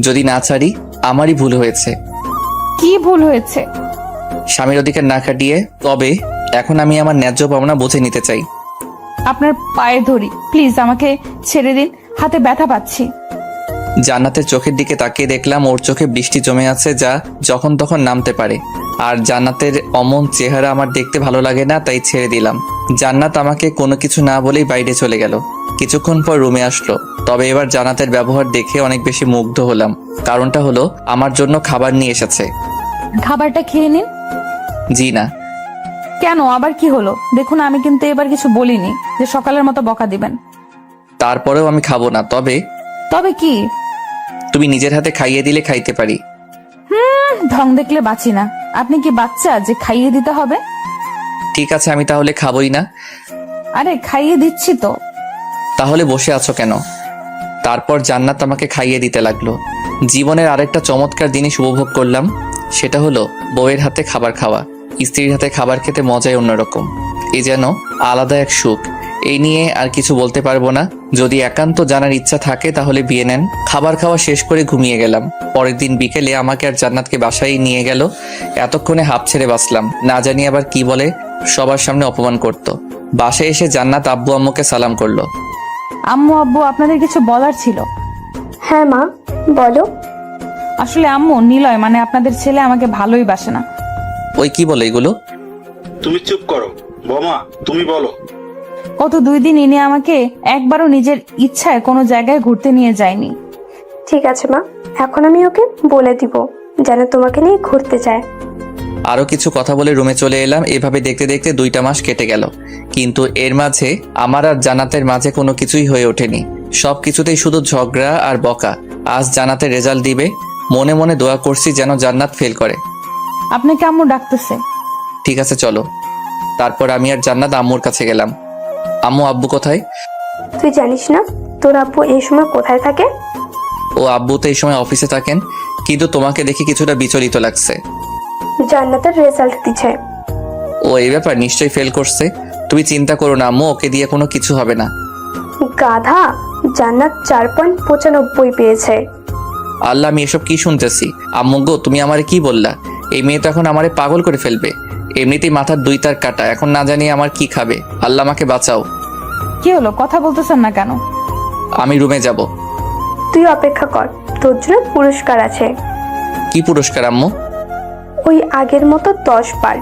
যদি না ছাড়ি? আমারই ভুল হয়েছে। কি ভুল হয়েছে? স্বামীর অধিকার না কাটিয়ে। তবে এখন আমি আমার ন্যায্য পাওনা বুঝে নিতে চাই। আপনার পায়ে ধরি, প্লিজ আমাকে ছেড়ে দিন, হাতে ব্যথা পাচ্ছি। জান্নাতের চোখের দিকে তাকিয়ে দেখলাম ওর চোখে বৃষ্টি জমে আছে, যা যখন তখন নামতে পারে। আর জান্নাতের অমন চেহারা আমার দেখতে ভালো লাগে না, তাই ছেড়ে দিলাম। জান্নাত আমাকে কোনো কিছু না বলেই বাইরে চলে গেল। কিছুক্ষণ পর রুমে আসলো। তবে এবার জান্নাতের ব্যবহার দেখে অনেক বেশি মুগ্ধ হলাম। কারণটা হলো আমার জন্য খাবার নিয়ে এসেছে। খাবারটা খেয়ে নিন। জি না। কেন, আবার কি হলো? দেখুন, আমি কিন্তু এবার কিছু বলিনি যে সকালের মতো বকা দিবেন। তারপরেও আমি খাবো না। তবে তবে কি? তুমি নিজের হাতে খাইয়ে দিলে খাইতে পারি। ঢং দেখলে বাঁচি না। আপনি কি বাচ্চা যে খাইয়ে দিতে হবে? ঠিক আছে, আমি তাহলে খাবোই না। আরে খাইয়ে দিচ্ছি তো। তাহলে বসে আছো কেন? তারপর জান্নাত আমাকে খাইয়ে দিতে লাগলো। জীবনের আরেকটা চমৎকার জিনিস উপভোগ করলাম। সেটা হলো বউয়ের হাতে খাবার খাওয়া। স্ত্রীর হাতে খাবার খেতে মজাই অন্যরকম। এ যেন আলাদা এক সুখ। এই নিয়ে আর কিছু বলতে পারবো না। যদি একান্ত জানার ইচ্ছা থাকে তাহলে বিয়ে নেন। খাবার খাওয়া শেষ করে ঘুমিয়ে গেলাম। পরের দিন বিকেলে আমাকে আর জান্নাতকে বাসায় নিয়ে গেল। এতক্ষণে হাঁপ ছেড়ে বাঁচলাম। না জানি আবার কি বলে সবার সামনে অপমান করত। বাসায় এসে জান্নাত আব্বু আম্মুকে সালাম করলো। আম্মু আব্বু, আপনাদের কিছু বলার ছিল। হ্যাঁ মা, বলো। আসলে আম্মু, নিলয় মানে আপনাদের ছেলে আমাকে ভালোই বাসে না। ওই কি বলে এগুলো? তুমি চুপ করো। বোমা, তুমি বলো। গত 2 দিন ইনি আমাকে একবারও নিজের ইচ্ছায় কোনো জায়গায় ঘুরতে নিয়ে যায়নি। ঠিক আছে মা, এখন আমি ওকে বলে দিব যেন তোমাকে নিয়ে ঘুরতে যায়। আরো কিছু কথা বলে রুমে চলে এলাম। এভাবে দেখতে দেখতে 2টা মাস কেটে গেল। কিন্তু এর মাঝে আমার আর জান্নাতের মাঝে কোনো কিছুই হয়ে ওঠেনি। সব কিছুতেই শুধু ঝগড়া আর বকা। আজ জান্নাতের রেজাল্ট দিবে। মনে মনে দোয়া করছি যেন জান্নাত ফেল করে। আপনাকে আম্মু ডাকতেছে। ঠিক আছে চলো। তারপর আমি আর জান্নাত আম্মুর কাছে গেলাম। আম্মু, আব্বু কোথায়? তুই জানিস না তোর আব্বু এই সময় কোথায় থাকে? ও আব্বু তো এই সময় অফিসে থাকেন, কিন্তু তোমাকে দেখে কিছুটা বিচলিত লাগছে। জান্নাতের রেজাল্ট দিচ্ছে। ও এই ব্যাপার, নিশ্চয়ই ফেল করছে। তুমি চিন্তা করো না আম্মু, ওকে দিয়ে কোনো কিছু হবে না। গাধা, জান্নাত 4.95 পেয়েছে। আল্লাহ, আমি এসব কি শুনতেছি? আম্মু গো, তুমি আমারে কি বললা? এই মেয়ে তো এখন আমারে পাগল করে ফেলবে। এমনিতেই মাথার 2 তার কাটা, এখন না জানি আমার কি খাবে। আল্লাহ আমাকে বাঁচাও। কি হলো, কথা বলতেছেন না কেন? আমি রুমে যাব। তুই অপেক্ষা কর, তোর জন্য পুরস্কার আছে। কি পুরস্কার আম্মু? ওই আগের মতো 10 বার।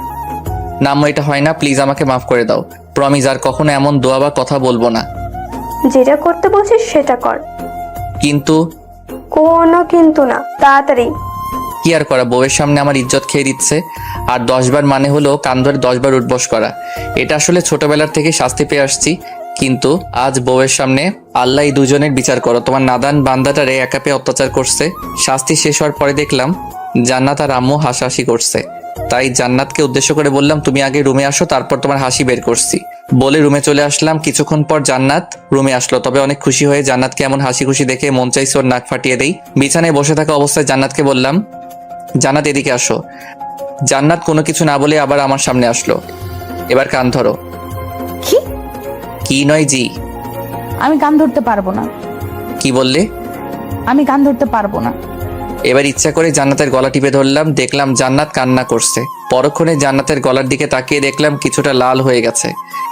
না আম্মু, এটা হয় না, প্লিজ আমাকে মাফ করে দাও। প্রমিস আর কখনো এমন দোয়া বা কথা বলবো না। যেটা করতে বলছিস সেটা কর। কিন্তু কোনো কিন্তু না, তাড়াতাড়ি। কি আর করা, বউয়ের সামনে আমার ইজ্জত খেয়ে দিচ্ছে। আর 10 বার মানে হলো কান ধরে 10 বার উঠবস করা। এটা আসলে ছোটবেলার থেকে শাস্তি পেয়ে আসছি, কিন্তু আজ বউয়ের সামনে আল্লাহ এই দুজনের বিচার করো। তোমার নাদান বান্দাটারে একা পেয়ে অত্যাচার করছে। শাস্তি শেষ হওয়ার পরে দেখলাম জান্নাত আর আম্মু হাসাহাসি করছে। তাই জান্নাতকে উদ্দেশ্য করে বললাম, তুমি আগে রুমে আসো, তারপর তোমার হাসি বের করছি। বলে রুমে চলে আসলাম। কিছুক্ষণ পর জান্নাত রুমে আসলো, তবে অনেক খুশি হয়ে। জান্নাতকে এমন হাসি খুশি দেখে মন চাইছে ওর নাক ফাটিয়ে দেই। বিছানায় বসে থাকা অবস্থায় জান্নাতকে বললাম, জান্নাত এদিকে আসো। জান্নাত কোনো কিছু না বলে আবার আমার সামনে আসলো। এবার কান ধরো। কি? কি নয় জি। আমি কান ধরতে পারবো না। কি বললে? আমি কান ধরতে পারবো না। এবার ইচ্ছা করে জান্নাতের গলা টিপে ধরলাম। দেখলাম জান্নাত কান্না করছে। পরক্ষণে জান্নাতের গলার দিকে তাকিয়ে দেখলাম কিছুটা লাল হয়ে গেছে।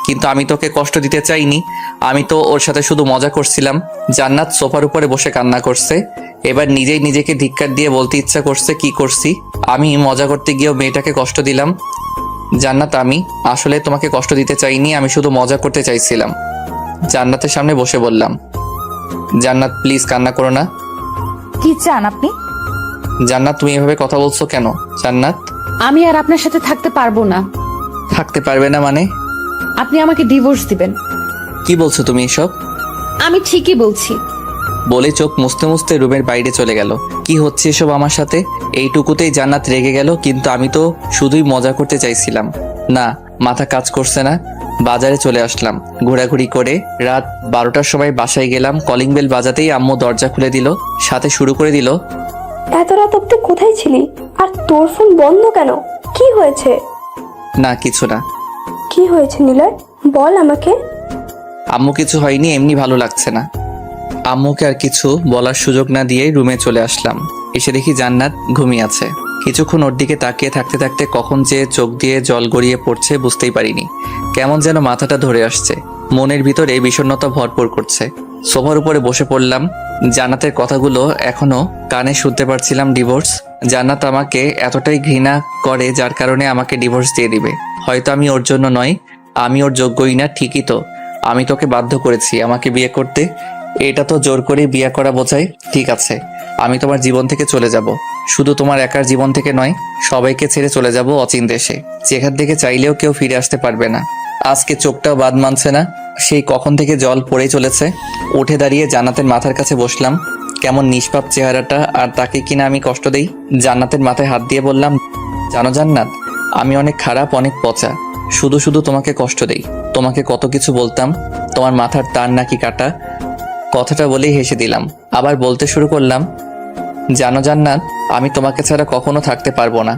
কিন্তু আমি তোকে কষ্ট দিতে চাইনি, আমি তো ওর সাথে শুধু মজা করছিলাম। জান্নাত সোফার উপরে বসে কান্না করছে। এবার নিজেই নিজেকে ধিক্কার দিয়ে বলতে ইচ্ছা করছে, কি করছি আমি? মজা করতে গিয়েও মেয়েটাকে কষ্ট দিলাম। জান্নাত, আমি আসলে তোমাকে কষ্ট দিতে চাইনি, আমি শুধু মজা করতে চাইছিলাম। জান্নাতের সামনে বসে বললাম, জান্নাত প্লিজ কান্না করো না। কি চান আপনি? জান্নাত, তুমি এভাবে কথা বলছো কেন? জান্নাত, আমি আর আপনার সাথে থাকতে পারবো না। থাকতে পারবে না মানে? আপনি আমাকে ডিভোর্স দিবেন। কি বলছো তুমি এসব? আমি ঠিকই বলছি। বলে চোখ মুছতে মুছতে রুমের বাইরে চলে গেল। কি হচ্ছে এসব আমার সাথে? এইটুকুতেই জান্নাত রেগে গেল, কিন্তু আমি তো শুধুই মজা করতে চাইছিলাম। না, মাথা কাজ করছে না। বাজারে চলে আসলাম ঘোরাঘুরি করে। রাত 12টার সময় বাসায় গেলাম। কলিং বেল বাজাতেই আম্মু দরজা খুলে দিল, সাথে শুরু করে দিল, এত রাত অব্দি কোথায় ছিলি? আর তোর ফোন বন্ধ কেন? কি হয়েছে? না কিছু না। কি হয়েছে নিলয়, বল আমাকে। আম্মু কিছু হয়নি, এমনি ভালো লাগছে না। আম্মুকে আর কিছু বলার সুযোগ না দিয়ে রুমে চলে আসলাম। এসে দেখি জান্নাত ঘুমিয়ে আছে। কিছুক্ষণ ওর দিকে তাকিয়ে থাকতে থাকতে কখন যে চোখ দিয়ে জল গড়িয়ে পড়ছে বুঝতেই পারিনি। কেমন যেন মাথাটা ধরে আসছে, মনের ভিতরে বিষণ্ণতা ভরপুর করছে। সোফার উপরে বসে পড়লাম। জান্নাতের কথাগুলো এখনো কানে শুনতে পারছিলাম। ডিভোর্স। জান্নাত আমাকে এতটাই ঘৃণা করে যার কারণে আমাকে ডিভোর্স দিয়ে দিবে। হয়তো আমি ওর জন্য নয়, আমি ওর যোগ্যই না, ঠিকই তো। আমি তোকে বাধ্য করেছি আমাকে বিয়ে করতে। এটা তো জোর করে বিয়ে করা বোঝায়। ঠিক আছে, আমি তোমার জীবন থেকে চলে যাব। শুধু তোমার একার জীবন থেকে নয়, সবাইকে ছেড়ে চলে যাব অচিন দেশে, যেখান থেকে চাইলেও কেউ ফিরে আসতে পারবে না। আজকে চোখটাও বাদ মানছে না, সেই কখন থেকে জল পড়েই চলেছে। উঠে দাঁড়িয়ে জান্নাতের মাথার কাছে বসলাম। কেমন নিষ্পাপ চেহারাটা, আর তাকে কিনা আমি কষ্ট দেই। জান্নাতের মাথায় হাত দিয়ে বললাম, জানো জান্নাত, আমি অনেক খারাপ, অনেক পচা। শুধু শুধু তোমাকে কষ্ট দেই। তোমাকে কত কিছু বলতাম, তোমার মাথার তার নাকি কাটা। কথাটা বলেই হেসে দিলাম। আবার বলতে শুরু করলাম, জানো জান্নাত, আমি তোমাকে ছাড়া কখনো থাকতে পারবো না,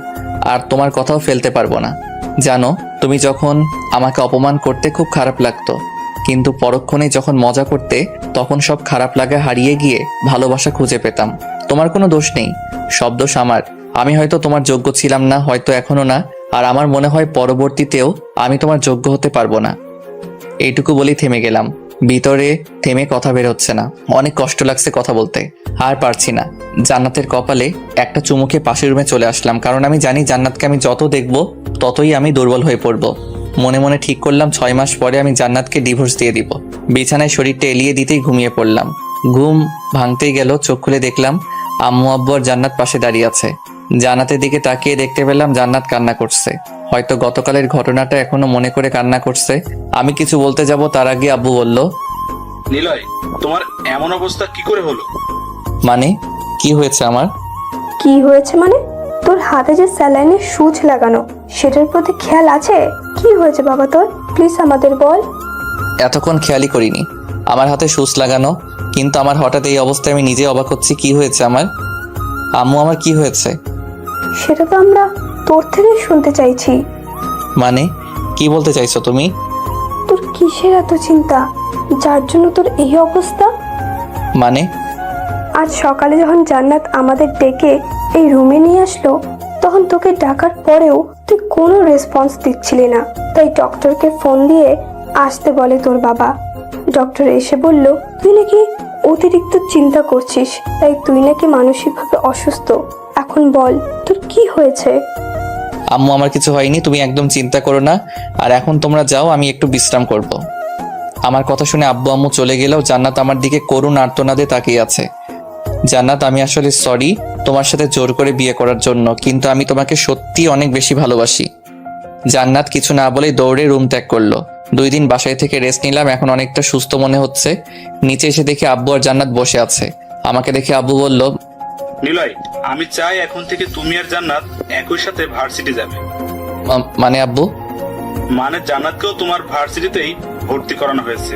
আর তোমার কথাও ফেলতে পারবো না। জানো, তুমি যখন আমাকে অপমান করতে খুব খারাপ লাগতো, কিন্তু পরক্ষণে যখন মজা করতে তখন সব খারাপ লাগা হারিয়ে গিয়ে ভালোবাসা খুঁজে পেতাম। তোমার কোনো দোষ নেই, সব দোষ আমার। আমি হয়তো তোমার যোগ্য ছিলাম না, হয়তো এখনো না, আর আমার মনে হয় পরবর্তীতেও আমি তোমার যোগ্য হতে পারবো না। এইটুকু বলেই থেমে গেলাম। ভিতরে থেমে কথা বের হচ্ছে না। অনেক কষ্ট লাগছে কথা বলতে, আর পারছি না। জান্নাতের কপালে একটা চুমুকে পাশের রুমে চলে আসলাম, কারণ আমি জানি জান্নাতকে আমি যত দেখব ততই আমি দুর্বল হয়ে পড়ব। মনে মনে ঠিক করলাম 6 মাস পরে আমি জান্নাতকে ডিভোর্স দিয়ে দিব। বিছানায় শরীরটা এলিয়ে দিতেই ঘুমিয়ে পড়লাম। ঘুম ভাঙতেই গেল, চোখ খুলে দেখলাম আম্মু আব্বু আর জান্নাত পাশে দাঁড়িয়ে আছে। জান্নাতের দিকে তাকিয়ে দেখতে পেলাম জান্নাত কান্না করছে। হয়তো গতকালের ঘটনাটা এখনো মনে করে কান্না করছে। আমি কিছু বলতে যাব তার আগে আব্বু বলল, নিলয়, তোমার এমন অবস্থা কি করে হলো? মানে কি হয়েছে আমার? কি হয়েছে মানে? তোর হাতে যে স্যালাইনের সুচ লাগানো, সেটার প্রতি খেয়াল আছে? কি হয়েছে বাবা তোর? প্লিজ আমাদের বল। এতক্ষণ খেয়ালই করিনি আমার হাতে সুচ লাগানো, কিন্তু আমার হঠাৎ এই অবস্থায় আমি নিজে অবাক হচ্ছি। কি হয়েছে আমার? আম্মু, আমার কি হয়েছে? সেটা তো আমরা তোর থেকেই শুনতে চাইছি। মানে কি বলতে চাইছো তুমি? তোর কিসের এত চিন্তা, যার জন্য তোর এই অবস্থা? মানে আজ সকালে যখন জান্নাত আমাদের ডেকে এই রুমে নিয়ে আসলো, তখন তোকে ডাকার পরেও তুই কোনো রেসপন্স দিচ্ছিলি না, তাই ডক্টরকে ফোন দিয়ে আসতে বলে তোর বাবা। ডক্টর এসে বলল তুই নাকি অতিরিক্ত চিন্তা করছিস, তাই তুই নাকি মানসিকভাবে অসুস্থ। এখন বল তোর কি হয়েছে? আম্মু, আমার কিছু হয়নি, তুমি একদম চিন্তা করো না। আর এখন তোমরা যাও, আমি একটু বিশ্রাম করব। আমার কথা শুনে আব্বু আম্মু চলে গেলেও জান্নাত আমার দিকে করুণ আর্তনাদে তাকিয়ে আছে। জান্নাত, আমি আসলে সরি তোমার সাথে জোর করে বিয়ে করার জন্য, কিন্তু আমি তোমাকে সত্যি অনেক বেশি ভালোবাসি। জান্নাত কিছু না বলেই দৌড়ে রুম ত্যাগ করলো। 2 দিন বাসায় থেকে রেস্ট নিলাম, এখন অনেকটা সুস্থ মনে হচ্ছে। নিচে এসে দেখি আব্বু আর জান্নাত বসে আছে। আমাকে দেখে আব্বু বলল, নিলয়, আমি চাই এখন থেকে তুমি আর জান্নাত একই সাথে ভার্সিটি যাবে। মানে আব্বু? মানে জান্নাতকেও তোমার ভার্সিটিতেই ভর্তি করানো হয়েছে।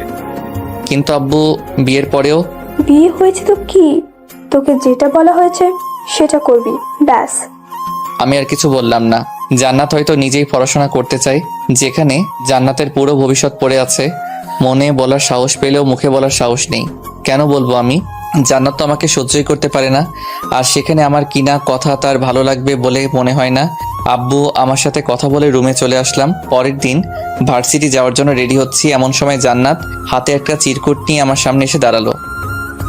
কিন্তু আব্বু, বিয়ের পরেও? বিয়ে হয়েছে তো কি, তোকে যেটা বলা হয়েছে সেটা করবি, ব্যাস। আমি আর কিছু বললাম না। জান্নাত হয়তো নিজেই পড়াশোনা করতে চায়, যেখানে জান্নাতের পুরো ভবিষ্যৎ পড়ে আছে। মনে বলার সাহস পেলেও মুখে বলার সাহস নেই। কেন বলবো আমি? জান্নাত তো আমাকে সহ্যই করতে পারে না, আর সেখানে আমার কিনা কথা তার ভালো লাগবে বলে মনে হয় না। আব্বু আমার সাথে কথা বলে রুমে চলে আসলাম। পরের দিন ভার্সিটি যাওয়ার জন্য রেডি হচ্ছি, এমন সময় জান্নাত হাতে একটা চিরকুট নিয়ে আমার সামনে এসে দাঁড়ালো।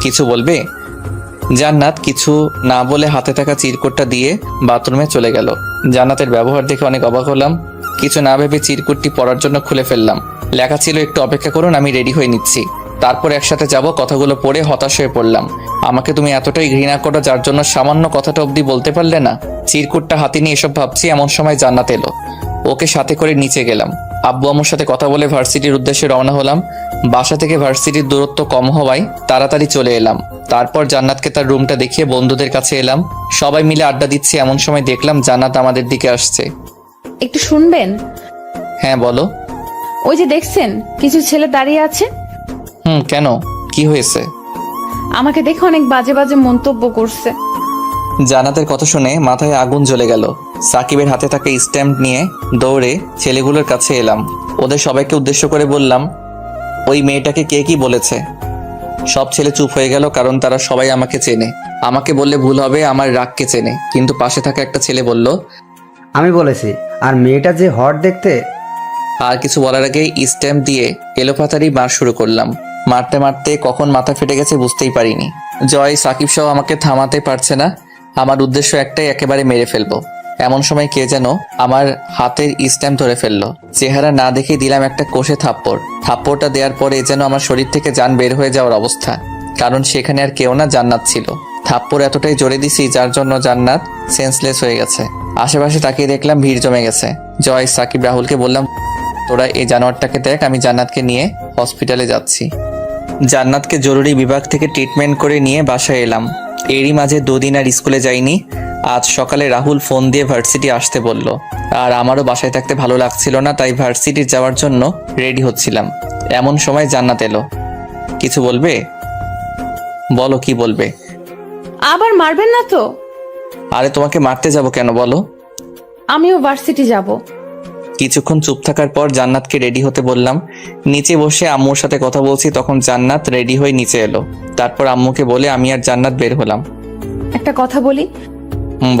কিছু বলবে? জান্নাত কিছু না বলে হাতে থাকা চিরকুটটা দিয়ে বাথরুমে চলে গেল। জান্নাতের ব্যবহার দেখে অনেক অবাক হলাম। কিছু না ভেবে চিরকুটটি পড়ার জন্য খুলে ফেললাম। লেখা ছিল, একটু অপেক্ষা করুন, আমি রেডি হয়ে নিচ্ছি, তারপর একসাথে যাব। কথাগুলো পড়ে হতাশ হয়ে পড়লাম। আমাকে তুমি এতটাই ঘৃণা করো যার জন্য সামান্য কথাটা অবধি বলতে পারলে না? চিরকুটটা হাতে নিয়ে এসব ভাবছি, এমন সময় জান্নাত এলো। ওকে সাথে করে নিচে গেলাম। আব্বু আম্মুর সাথে কথা বলে ভার্সিটির উদ্দেশ্যে রওনা হলাম। বাসা থেকে ভার্সিটির দূরত্ব কম হওয়ায় তাড়াতাড়ি চলে এলাম। তারপর জান্নাতকে তার রুমটা দেখিয়ে বন্ধুদের কাছে এলাম। সবাই মিলে আড্ডা দিচ্ছি, এমন সময় দেখলাম জান্নাত আমাদের দিকে আসছে। একটু শুনবেন? হ্যাঁ বলো। ওই যে দেখছেন কিছু ছেলে দাঁড়িয়ে আছে। কেন, কি হয়েছে? আমাকে দেখে অনেক বাজে বাজে মন্তব্য করছে। জান্নাতের কথা শুনে মাথায় আগুন জ্বলে গেল। সাকিবের হাতে থাকা স্ট্যাম্প নিয়ে দৌড়ে ছেলেগুলোর কাছে এলাম। ওদের সবাইকে উদ্দেশ্য করে বললাম, ওই মেয়েটাকে কে কি বলেছে? সব ছেলে চুপ হয়ে গেল, কারণ তারা সবাই আমাকে চেনে। আমাকে বললে ভুল হবে, আমার রাগকে চেনে। কিন্তু পাশে থাকা একটা ছেলে বলল, আমি বলেছি, আর মেয়েটা যে হট দেখতে। আর কিছু বলার আগে স্ট্যাম্প দিয়ে এলোপাতাড়ি মার শুরু করলাম। মারতে মারতে কখন মাথা ফেটে গেছে বুঝতেই পারিনি। জয়, সাকিব সহ আমাকে থামাতে পারছে না। আমার উদ্দেশ্য একটাই, একেবারে মেরে ফেলবো। এমন সময় কে যেন আমার হাতের স্ট্যাম্প ধরে ফেললো। চেহারা না দেখে দিলাম একটা কষে থাপ্পড়। থাপ্পড়টা দেওয়ার পরে যেন আমার শরীর থেকে জান বের হয়ে যাওয়ার অবস্থা, কারণ সেখানে আর কেউ না, জান্নাত ছিল। থাপ্পড় এতটাই জোরে দিছি যার জন্য জান্নাত সেন্সলেস হয়ে গেছে। আশেপাশে তাকিয়ে দেখলাম ভিড় জমে গেছে। জয়, সাকিব, রাহুলকে বললাম, তোরা এই জানোয়ারটাকে দেখ, আমি জান্নাতকে নিয়ে হসপিটালে যাচ্ছি। জান্নাতকে জরুরি বিভাগ থেকে ট্রিটমেন্ট করে নিয়ে বাসায় এলাম। এরই মাঝে 2 দিন আর স্কুলে যাইনি। আজ সকালে রাহুল ফোন দিয়ে ভার্সিটি আসতে বলল, আর আমারও বাসায় থাকতে ভালো লাগছিল না, তাই ভার্সিটি যাওয়ার জন্য রেডি হচ্ছিলাম। এমন সময় জান্নাত এলো। কিছু বলবে? বলো, কি বলবে? আবার মারবেন না তো? আরে তোমাকে মারতে যাব কেন বলো? আমিও ভার্সিটি যাব। কিছুক্ষণ চুপ থাকার পর জান্নাতকে রেডি হতে বললাম। নিচে বসে আম্মুর সাথে কথা বলছি, তখন জান্নাত রেডি হয়ে নিচে এলো। তারপর আম্মুকে বলে আমি আর জান্নাত বের হলাম। একটা কথা বলি?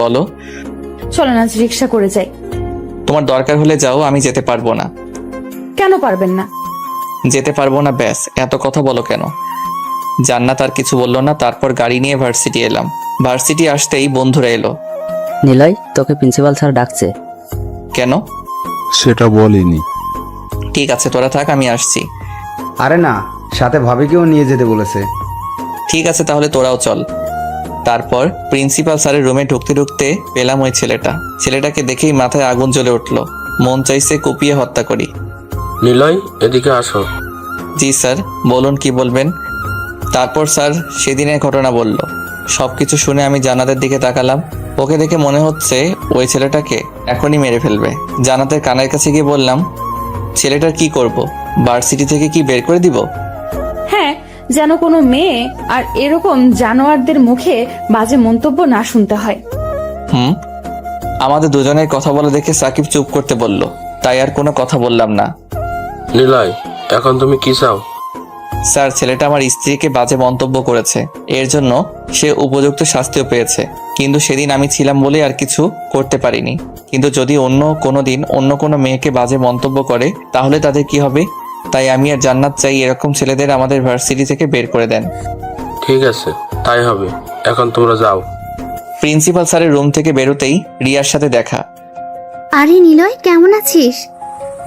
বলো। চলেন আজ রিক্সা করে যাই। তোমার দরকার হলে যাও, আমি যেতে পারবো না। কেন পারবেন না? যেতে পারবো না, ব্যাস। এত কথা বলো কেন? জান্নাত আর কিছু বললো না। তারপর গাড়ি নিয়ে ভার্সিটি এলাম। ভার্সিটি আসতেই বন্ধুরা এলো। নিলয়, তোকে প্রিন্সিপাল স্যার ডাকছে। কেন? সেটা বলিনি। ঠিক আছে, তোরা থাক, আমি আসছি। আরে না, সাথে ভাবিকেও নিয়ে যেতে বলেছে। ঠিক আছে, তাহলে তোরাও চল। তারপর প্রিন্সিপাল স্যারের রুমে ঢুকতে ঢুকতে পেলাম ওই ছেলেটাকে দেখেই মাথায় আগুন জ্বলে উঠলো। মন চাইছে কুপিয়ে হত্যা করি। নিলয়, এদিকে আসো। জি স্যার, বলুন, কি বলবেন? তারপর স্যার সেদিনের ঘটনা বলল। সবকিছু শুনে আমি জান্নাতের দিকে তাকালাম। ওকে দেখে মনে হচ্ছে ওই ছেলেটাকে এখনই মেরে ফেলবে। জান্নাতের কানের কাছে গিয়ে বললাম, ছেলেটার কি করব? ভার্সিটি থেকে কি বের করে দিব? হ্যাঁ, যেন কোনো মেয়ে আর এরকম জানোয়ারদের মুখে বাজে মন্তব্য না শুনতে হয়। আমাদের দুজনের কথা বলে দেখে সাকিব চুপ করতে বলল, তাই আর কোনো কথা বললাম না। নিলয়, এখন তুমি কি চাও? স্যার, ছেলেটা আমার স্ত্রীকে বাজে মন্তব্য করেছে, এর জন্য সে উপযুক্ত শাস্তিও পেয়েছে। কিন্তু সেদিন আমি ছিলাম বলে আর কিছু করতে পারিনি। কিন্তু যদি অন্য কোনো দিন অন্য কোনো মেয়েকে বাজে মন্তব্য করে তাহলে তাদের কি হবে? তাই আমি আর জান্নাত চাই এরকম ছেলেদের আমাদের ভার্সিটি থেকে বের করে দেন। ঠিক আছে, তাই হবে। এখন তোমরা যাও। প্রিন্সিপাল স্যারের রুম থেকে বেরোতেই রিয়ার সাথে দেখা। আরে নিলয়, কেমন আছিস?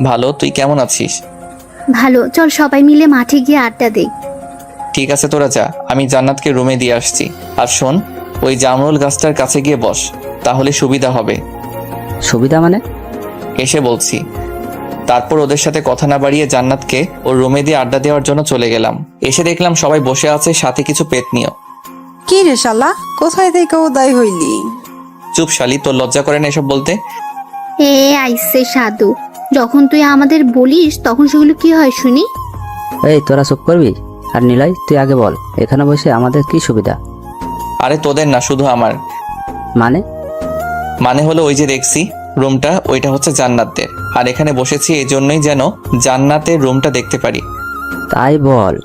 ভালো, তুই কেমন আছিস? ভালো, চল সবাই মিলে মাঠে গিয়ে আড্ডা দেই। ঠিক আছে, তোরা যা, আমি জান্নাতকে রুমে দিয়ে আসছি। আর শোন, ওই জামরুল গাছটার কাছে গিয়ে বস, তাহলে সুবিধা হবে। সুবিধা মানে? এসে বলছি। তারপর ওদের সাথে কথা না বাড়িয়ে জান্নাতকে ওর রুমে দিয়ে আড্ডা দেওয়ার জন্য চলে গেলাম। এসে দেখলাম সবাই বসে আছে, সাথে কিছু পেতনিও। কি রে শালা, কোথায় থেকে উদয় হইলি? চুপ শালি, তোর লজ্জা করে না এসব বলতে? এ আইসে সাধু, যখন তুই আমাদের বলিস তখন সেগুলো কি হয় শুনি? এই তোরা চুপ করবি? আর নিলয়, তুই আগে বল, এখানে বসে আমাদের কি সুবিধা? আরে তোদের না, শুধু আমার। মানে হলো ওই যে দেখছি রুমটা, ওইটা হচ্ছে জান্নাতের। আর এখানে বসেছি এই জন্যই যেন জান্নাতের রুমটা দেখতে পারি। তাই বল।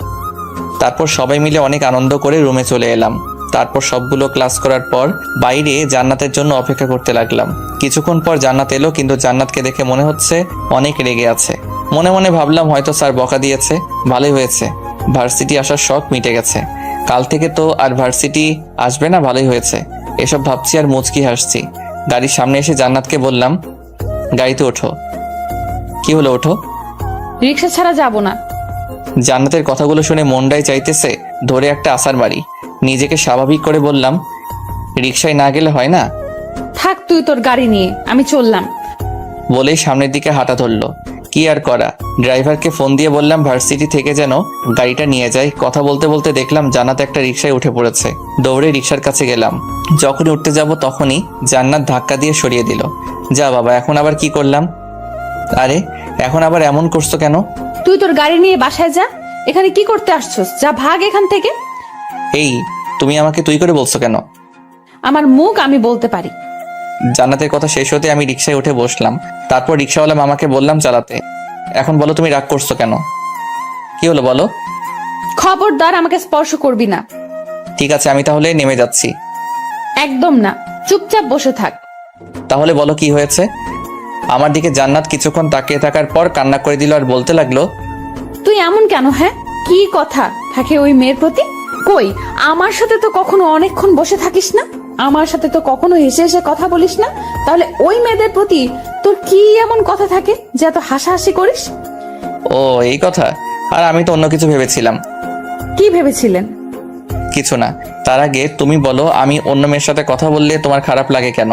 তারপর সবাই মিলে অনেক আনন্দ করে রুমে চলে এলাম। তারপর সবগুলো ক্লাস করার পর বাইরে জান্নাতের জন্য অপেক্ষা করতে লাগলাম। কিছুক্ষণ পর জান্নাত এলো, কিন্তু জান্নাতকে দেখে মনে হচ্ছে অনেক রেগে আছে। মনে মনে ভাবলাম হয়তো স্যার বকা দিয়েছে, ভালোই হয়েছে, ভার্সিটি আসার শখ মিটে গেছে। কাল থেকে তো আর ভার্সিটি আসবে না, ভালোই হয়েছে। এসব ভাবছি আর মুচকি হাসছি। গাড়ির সামনে এসে জান্নাতকে বললাম, গাড়িতে ওঠো। কি হলো, ওঠো। রিক্সা ছাড়া যাব না। জান্নাতের কথাগুলো শুনে মনটাই চাইতেছে ধরে একটা আসার বাড়ি। নিজেকে স্বাভাবিক করে বললাম, রিক্সায় না গেলে হয় না? থাক তুই তোর গাড়ি নিয়ে, আমি চললাম। বলেই সামনের দিকে হাঁটা ধরলো। কি আর করা, ড্রাইভারকে ফোন দিয়ে বললাম ভার্সিটি থেকে যেন গাড়িটা নিয়ে যায়। কথা বলতে বলতে দেখলাম জান্নাত একটা রিক্সায় উঠে পড়েছে। দৌড়ে রিক্সার কাছে গেলাম। যখনই উঠতে যাব তখনই জান্নাত ধাক্কা দিয়ে সরিয়ে দিল। যা বাবা, এখন আবার কি করলাম? আরে এখন আবার এমন করছো কেন? তুই তোর গাড়ি নিয়ে বাসায় যা, এখানে কি করতে আসছস? যা ভাগ এখান থেকে। এই, তুমি আমাকে তুই করে বলছো কেন? আমার মুখ আমি বলতে পারি। জান্নাতের কথা শেষ হতে আমি রিক্সায় উঠে বসলাম। তারপর রিক্সাওয়ালা মামাকে বললাম চালাতে। এখন বলো, তুমি রাগ করছো কেন? কি হলো বলো। খবরদার আমাকে স্পর্শ করবি না। ঠিক আছে, আমি তাহলে নেমে যাচ্ছি। একদম না, চুপচাপ বসে থাক। তাহলে বলো কি হয়েছে? আমার দিকে জান্নাত কিছুক্ষণ তাকিয়ে থাকার পর কান্না করে দিল আর বলতে লাগলো, তুই এমন কেন? হ্যাঁ, কি কথা থাকে ওই মেয়ের প্রতি? কই, আমার সাথে তো কখনো অনেকক্ষণ বসে থাকিস না, আমার সাথে তো কখনো হেসে হেসে কথা বলিস না, তাহলে ওই মেয়েদের প্রতি তোর কি এমন কথা থাকে যে এত হাসাহাসি করিস? ও এই কথা। আর আমি তো অন্য কিছু ভেবেছিলাম। কি ভেবেছিলেন? কিছু না। তার আগে তুমি বলো, আমি অন্য মেয়ের সাথে কথা বললে তোমার খারাপ লাগে কেন?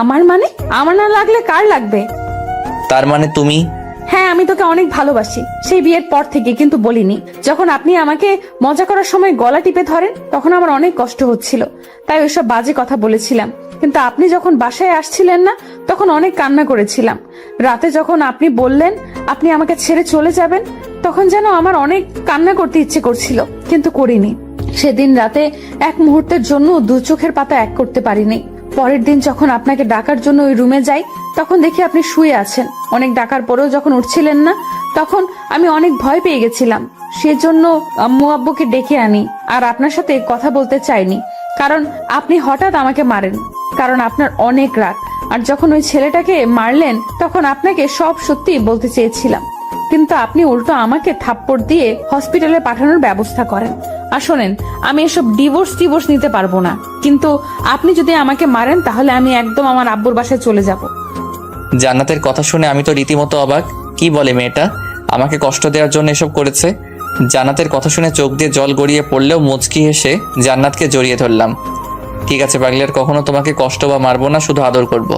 আমার মানে? আমার না লাগলে কার লাগবে? তার মানে তুমি? হ্যাঁ, আমি তোকে অনেক ভালোবাসি, সেই বিয়ের পর থেকে, কিন্তু বলিনি। যখন আপনি আমাকে মজা করার সময় গলা টিপে ধরেন তখন আমার অনেক কষ্ট হচ্ছিল, তাই ওইসব বাজে কথা বলেছিলাম। কিন্তু আপনি যখন বাসায় আসছিলেন না তখন অনেক কান্না করেছিলাম। রাতে যখন আপনি বললেন আপনি আমাকে ছেড়ে চলে যাবেন তখন যেন আমার অনেক কান্না করতে ইচ্ছে করছিল, কিন্তু করিনি। সেদিন রাতে এক মুহূর্তের জন্য দু চোখের পাতা এক করতে পারিনি। পরের দিন যখন আপনাকে ডাকার জন্য ওই রুমে যাই তখন দেখি আপনি শুয়ে আছেন। অনেক ডাকার পরেও যখন উঠছিলেন না তখন আমি অনেক ভয় পেয়ে গেছিলাম। সেজন্য আম্মু আব্বুকে ডেকে আনি আর আপনার সাথে কথা বলতে চাইনি, কারণ আপনি হঠাৎ আমাকে মারেন, কারণ আপনার অনেক রাগ। আর যখন ওই ছেলেটাকে মারলেন তখন আপনাকে সব সত্যি বলতে চেয়েছিলাম, কিন্তু আপনি উল্টো আমাকে থাপ্পড় দিয়ে হসপিটালে পাঠানোর ব্যবস্থা করেন। আর শোনেন, আমি এসব ডিভোর্স নিতে পারবো না, কিন্তু আপনি যদি আমাকে মারেন তাহলে আমি একদম আমার আব্বুর বাসায় চলে যাব। জান্নাতের কথা শুনে আমি তো রীতিমতো অবাক। কি বলে মেয়েটা? আমাকে কষ্ট দেওয়ার জন্য এসব করেছে? জান্নাতের কথা শুনে চোখ দিয়ে জল গড়িয়ে পড়লেও মুচকি হেসে জান্নাতকে জড়িয়ে ধরলাম। ঠিক আছে পাগলি, আর কখনো তোমাকে কষ্ট বা মারবো না, শুধু আদর করব।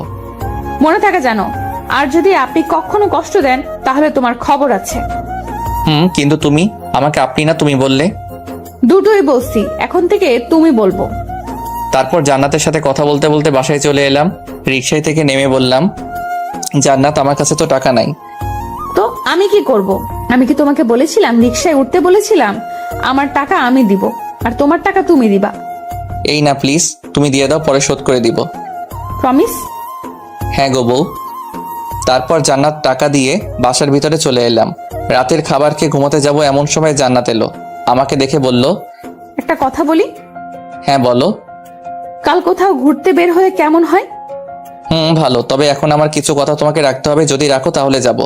মনে থাকে জানো, আর যদি আপনি কখনো কষ্ট দেন তাহলে তোমার খবর আছে। কিন্তু তুমি আমাকে আপনি না তুমি বললে। দুটোই বলছি, এখন থেকে তুমি বলবো। তারপর জান্নাতের সাথে কথা বলতে বলতে বাসায় চলে এলাম। রিক্সায় থেকে নেমে বললাম, জান্নাত আমার কাছে তো টাকা নাই। তো আমি কি করব? আমি কি তোমাকে বলেছিলাম রিক্সায় উঠতে বলেছিলাম? আমার টাকা আমি দিব আর তোমার টাকা তুমি দিবা। এই না প্লিজ, তুমি দিয়ে দাও, পরে শোধ করে দিব। প্রমিস? হ্যাঁ গো বউ। তারপর জান্নাত টাকা দিয়ে বাসার ভিতরে চলে এলাম। রাতের খাবার খেয়ে ঘুমোতে যাব এমন সময় জান্নাত এলো। আমাকে দেখে বলল, একটা কথা বলি, হ্যাঁ বলো। কাল কোথাও ঘুরতে বের হলে কেমন হয়? ভালো, তবে এখন আমার কিছু কথা তোমাকে রাখতে হবে, যদি রাখো তাহলে যাব।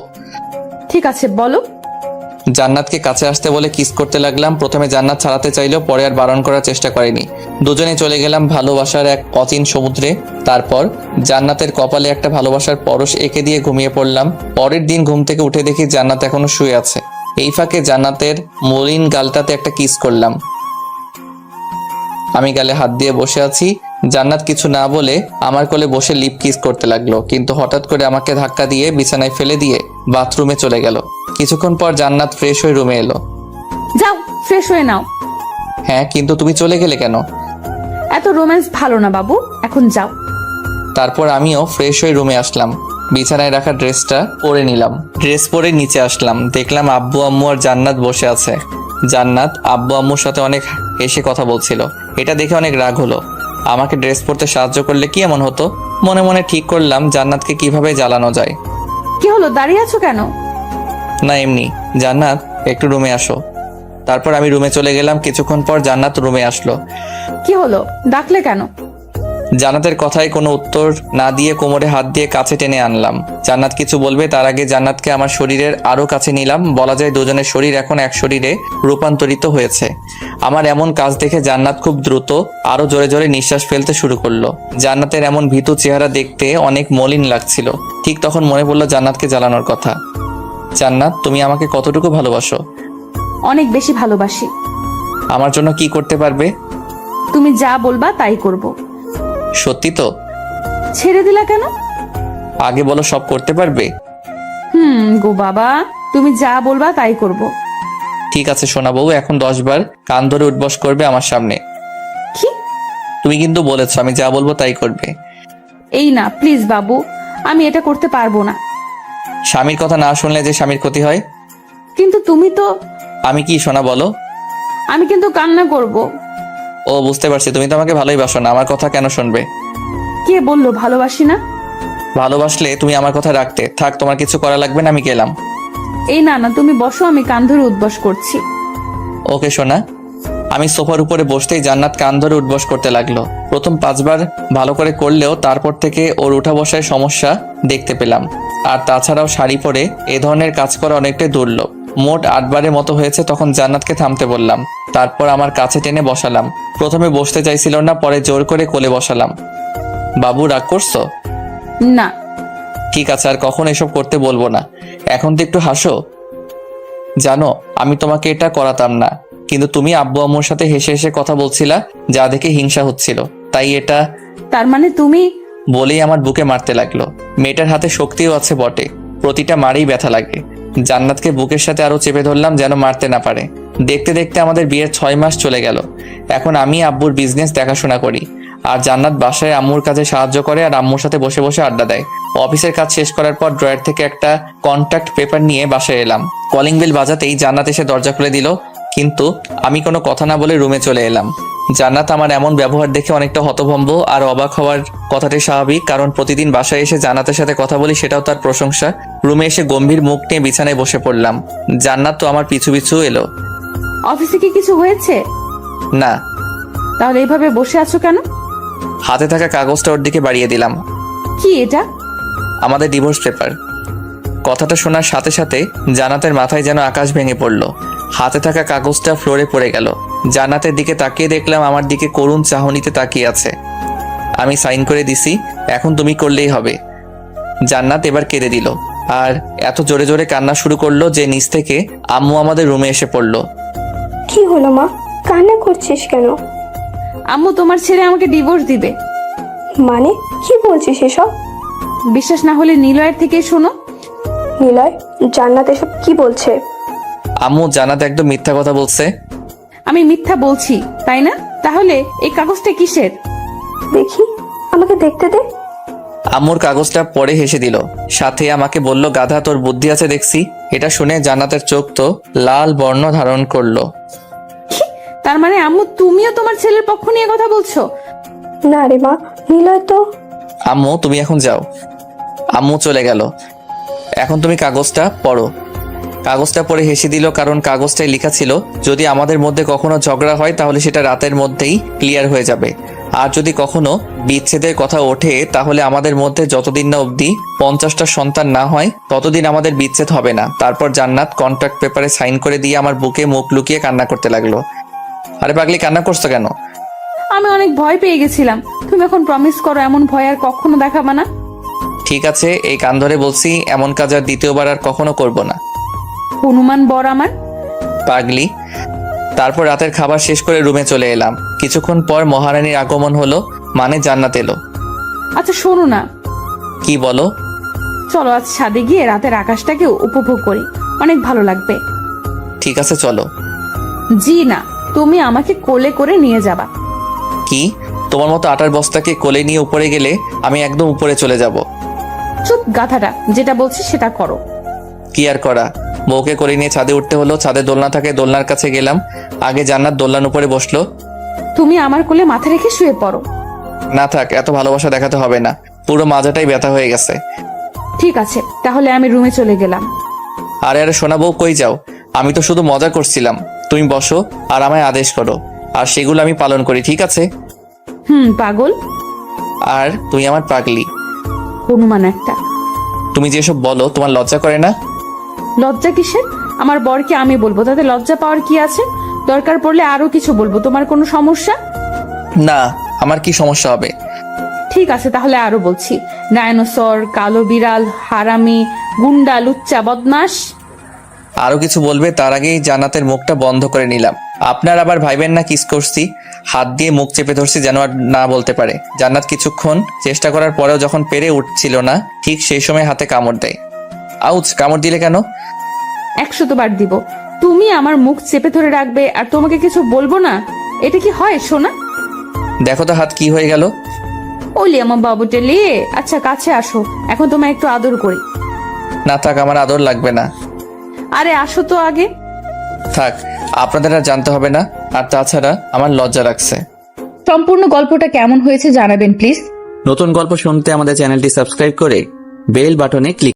ঠিক আছে, বলো। জান্নাতকে কাছে আসতে বলে কিস করতে লাগলাম। প্রথমে জান্নাত ছাড়াতে চাইলো, পরে আর বারণ করার চেষ্টা করেনি। দুজনে চলে গেলাম ভালোবাসার এক অচিন সমুদ্রে। তারপর জান্নাতের কপালে একটা ভালোবাসার পরশ এঁকে দিয়ে ঘুমিয়ে পড়লাম। পরের দিন ঘুম থেকে উঠে দেখি জান্নাত এখনো শুয়ে আছে। এই ফাঁকে জান্নাতের মলিন গালটাতে একটা কিস করলাম। আমি গালে হাত দিয়ে বসে আছি। জান্নাত কিছু না বলে আমার কোলে বসে লিপ কিস করতে লাগলো, কিন্তু হঠাৎ করে আমাকে ধাক্কা দিয়ে বিছানায় ফেলে দিয়ে বাথরুমে চলে গেল। কিছুক্ষণ পর জান্নাত ফ্রেশ হয়ে রুমে এলো। যাও, ফ্রেশ হয়ে নাও। হ্যাঁ, কিন্তু তুমি চলে গেলে কেন? এত রোম্যান্স ভালো না বাবু, এখন যাও। তারপর আমিও ফ্রেশ হয়ে রুমে আসলাম। বিছানায় রাখা ড্রেসটা পরে নিলাম। ড্রেস পরে নিচে আসলাম, দেখলাম আব্বু আম্মু আর জান্নাত বসে আছে। জান্নাত আব্বু আম্মুর সাথে অনেক হেসে কথা বলছিল। এটা দেখে অনেক রাগ হলো। আমাকে ড্রেস পরতে সাহায্য করলে কি এমন হতো? মনে মনে ঠিক করলাম জান্নাতকে কিভাবে জ্বালানো যায়। কি হলো, দাঁড়িয়ে আছো কেন? না এমনি। জান্নাত, একটু রুমে আসো। তারপর আমি রুমে চলে গেলাম। কিছুক্ষণ পর জান্নাত রুমে আসলো। কি হলো, ডাকলে কেন? জান্নাতের কথায় কোনো উত্তর না দিয়ে কোমরে হাত দিয়ে কাছে টেনে আনলাম। জান্নাত কিছু বলবে তার আগে জান্নাতকে আমার শরীরের আরো কাছে নিলাম। বলা যায় দুজনের শরীর এখন এক শরীরে রূপান্তরিত হয়েছে। আমার এমন কাজ দেখে জান্নাত খুব দ্রুত আরো জোরে জোরে নিঃশ্বাস ফেলতে শুরু করলো। জান্নাতের এমন ভীতু চেহারা দেখতে অনেক মলিন লাগছিল। ঠিক তখন মনে পড়লো জান্নাতকে জ্বালানোর কথা। জান্নাত, তুমি আমাকে কতটুকু ভালোবাসো? অনেক বেশি ভালোবাসি। আমার জন্য কি করতে পারবে? তুমি যা বলবা তাই করব। সত্যি তো? ছেড়ে দিলা কেন? আগে বলো, সব করতে পারবে? গো বাবা, তুমি যা বলবা তাই করব। ঠিক আছে সোনা বউ, এখন 10 বার কান ধরে উঠবস করবে আমার সামনে। কি? তুমি কিন্তু বলেছো আমি যা বলবো তাই করবে। এই না প্লিজ বাবু, আমি এটা করতে পারবো না। স্বামীর কথা না শুনলে যে স্বামীর ক্ষতি হয়। কিন্তু তুমি তো। আমি কি সোনা বলো? আমি কিন্তু কান্না করব। ও বুঝতে পারছি, তুমি তো আমাকে ভালোই বাসো না, আমার কথা কেন শুনবে? কে বললো ভালোবাসি না? ভালোবাসলে তুমি আমার কথা রাখতে। থাক, তোমার কিছু করা লাগবে না, আমি গেলাম। এই না না, তুমি বসো, আমি কান ধরে উঠবস করছি। ওকে সোনা। আমি সোফার উপরে বসতেই জান্নাত কান ধরে উঠবস করতে লাগলো। প্রথম 5 বার ভালো করে করলেও তারপর থেকে ওর উঠা বসায় সমস্যা দেখতে পেলাম। আর তাছাড়াও শাড়ি পরে এ ধরনের কাজ করা অনেকটাই দুর্লভ। মোট 8 বারের মতো হয়েছে। তখন জান্নাতকে থামতে বললাম। তারপর আমার কাছে টেনে বসালাম। প্রথমে বসতে চাইছিল না, পরে জোর করে কোলে বসালাম। বাবু, রাগ করছো? না। ঠিক আছে, আর কখন এসব করতে বলবো না। এখন তো একটু হাসো। জানো, আমি তোমাকে এটা করাতাম না, কিন্তু তুমি আব্বু আম্মুর সাথে হেসে হেসে কথা বলছিলা, যা দেখে হিংসা হচ্ছিল, তাই এটা। তার মানে তুমি? বলেই আমার বুকে মারতে লাগলো। মেয়েটার হাতে শক্তিও আছে বটে, প্রতিটা মারেই ব্যথা লাগে। জান্নাতকে বুকের সাথে আরো চেপে ধরলাম যেন মারতে না পারে। দেখতে দেখতে আমাদের বিয়ের 6 মাস চলে গেল। এখন আমি আব্বুর বিজনেস দেখাশোনা করি, আর জান্নাত বাসায় আম্মুর কাজে সাহায্য করে আর আম্মুর সাথে বসে বসে আড্ডা দেয়। অফিসের কাজ শেষ করার পর ড্রয়ার থেকে একটা কন্ট্যাক্ট পেপার নিয়ে বাসায় এলাম। কলিং বেল বাজাতেই জান্নাত এসে দরজা খুলে দিল, কিন্তু আমি কোনো কথা না বলে রুমে চলে এলাম। জান্নাত আমার এমন ব্যবহার দেখে অনেকটা হতভম্ব আর অবাক হওয়ার কথাটাই স্বাভাবিক, কারণ প্রতিদিন বাসায় এসে জান্নাতের সাথে কথা বলি, সেটাও তার প্রশংসা। রুমে এসে গম্ভীর মুখ নিয়ে বিছানায় বসে পড়লাম। জান্নাত তো আমার পিছু পিছু এলো। অফিসে কি কিছু হয়েছে? না। তাহলে এইভাবে বসে আছো কেন? হাতে থাকা কাগজটা ওর দিকে বাড়িয়ে দিলাম। কি এটা? আমাদের ডিভোর্স পেপার। কথাটা শোনার সাথে সাথে জান্নাতের মাথায় যেন আকাশ ভেঙে পড়লো। হাতে থাকা কাগজটা ফ্লোরে পড়ে গেল। জান্নাতের দিকে তাকিয়ে দেখলাম আমার দিকে করুণ চাহনিতে তাকিয়ে আছে। আমি সাইন করে দিছি, এখন তুমি করলেই হবে। জান্নাত এবার কেঁদে দিল, আর এত জোরে জোরে কান্না শুরু করলো যে নিচ থেকে আম্মু আমাদের রুমে এসে পড়লো। কি হলো মা, কান্না করছিস কেন? আম্মু তোমার ছেলে আমাকে ডিভোর্স দিবে। মানে কি বলছিস এসব? বিশ্বাস না হলে নিলয়ের থেকে শোনো। নিলয়, জান্নাত এসব কি বলছে? আম্মু, জান্নাত একদম মিথ্যা কথা বলছে। আমি মিথ্যা বলছি তাই না? তাহলে এই কাগজটা কিসের? দেখি, আমাকে দেখতে দে। আম্মুর কাগজটা পড়ে হেসে দিল, সাথে আমাকে বলল, গাধা, তোর বুদ্ধি আছে দেখছি। এটা শুনে জান্নাতের চোখ তো লাল বর্ণ ধারণ করলো। তার মানে আম্মু তুমিও তোমার ছেলের পক্ষ নিয়ে কথা বলছো? না রে মা, নিলয় তো। আম্মু, তুমি এখন যাও। আম্মু চলে গেল। এখন তুমি কাগজটা পড়ো। কাগজটা পড়ে হেসে দিল, কারণ কাগজটায় লেখা ছিল যদি আমাদের মধ্যে কখনো ঝগড়া হয় তাহলে সেটা রাতের মধ্যেই ক্লিয়ার হয়ে যাবে, আর যদি কখনো বিচ্ছেদের কথা ওঠে তাহলে আমাদের মধ্যে যতদিন না অবধি 50টা সন্তান না হয় ততদিন আমাদের বিচ্ছেদ হবে না। তারপর জান্নাত কন্ট্রাক্ট পেপারে সাইন করে দিয়ে আমার বুকে মুখ লুকিয়ে কান্না করতে লাগলো। আরে পাগলি, কান্না করছো কেন? আমি অনেক ভয় পেয়ে গেছিলাম। তুমি এখন প্রমিস করো এমন ভয় আর কখনো দেখাবা না। ঠিক আছে, এই কান ধরে বলছি এমন কাজ আর দ্বিতীয়বার আর কখনো করব না। হনুমান বর আমার। পাগলি। তারপর রাতের খাবার শেষ করে রুমে চলে এলাম। কিছুক্ষণ পর মহারানীর আগমন হলো, মানে জান্নাত এলো। আচ্ছা শোনো না, কি বলো? চলো আজ ছাদে গিয়ে রাতের আকাশটাকে উপভোগ করি, অনেক ভালো লাগবে। ঠিক আছে চলো। জি না, তুমি আমাকে কোলে করে নিয়ে যাবা। কি? তোমার মতো আটার বস্তাকে কোলে নিয়ে উপরে গেলে আমি একদম উপরে চলে যাব? চুপ গাধাটা, যেটা বলছি সেটা করো। কি আর করা, বউকে কোলে নিয়ে ছাদে উঠতে হলো। ছাদে দোলনা থাকে, দোলনার কাছে গেলাম। আগে জান্নাত দোলনার উপরে বসলো। তুমি আমার কোলে মাথা রেখে শুয়ে পড়ো। না থাক, এত ভালোবাসা দেখাতে হবে না, পুরো মাজাটাই ব্যথা হয়ে গেছে। ঠিক আছে, তাহলে আমি রুমে চলে গেলাম। আরে আরে সোনা বউ, কই যাও? আমি তো শুধু মজা করছিলাম। তুমি বসো আর আমায় আদেশ করো, আর সেগুলো আমি পালন করি, ঠিক আছে? পাগল। আর তুই আমার পাগলি। হনুমান একটা। তুমি যেসব বলো তোমার লজ্জা করে না? লজ্জা কিসের? আমার বরকে আমি বলবো, তাতে লজ্জা পাওয়ার কি আছে? দরকার পড়লে আরো কিছু বলবো, তোমার কোনো সমস্যা? না, আমার কি সমস্যা হবে? ঠিক আছে, তাহলে আরো বলছি। ডায়নোসর, কালো বিড়াল, হারামি, গুন্ডা, লুচ্চা, বদমাস। আরো কিছু বলবে তার আগেই জান্নাতের মুখটা বন্ধ করে নিলাম। আপনার আবার ভাইবেন না কিস করছি? হাত দিয়ে মুখ চেপে ধরছি যেন আর না বলতে পারে। জান্নাত কিছুক্ষণ চেষ্টা করার পরেও যখন পেরে উঠছিল না, ঠিক সেই সময় হাতে কামড় দেয়। আউচ! কামড় দিলে কেন? 100 বার দিব। তুমি আমার মুখ চেপে ধরে রাখবে আর তোমাকে কিছু বলবো না? এটা কি হয় সোনা? দেখো তো হাত কি হয়ে গেল। ওলি আমার বাবুটা লিয়ে। আচ্ছা কাছে আসো, এখন তোমায় একটু আদর করি। না থাক, আমার আদর লাগবে না। আরে আসো তো আগে। থাক, আপনাদের আর জানতে হবে না। আর তাছাড়া আমার লজ্জা রাখছে। সম্পূর্ণ গল্পটা কেমন হয়েছে জানাবেন প্লিজ। নতুন গল্প শুনতে আমাদের চ্যানেলটি সাবস্ক্রাইব করে বেল বাটনে ক্লিক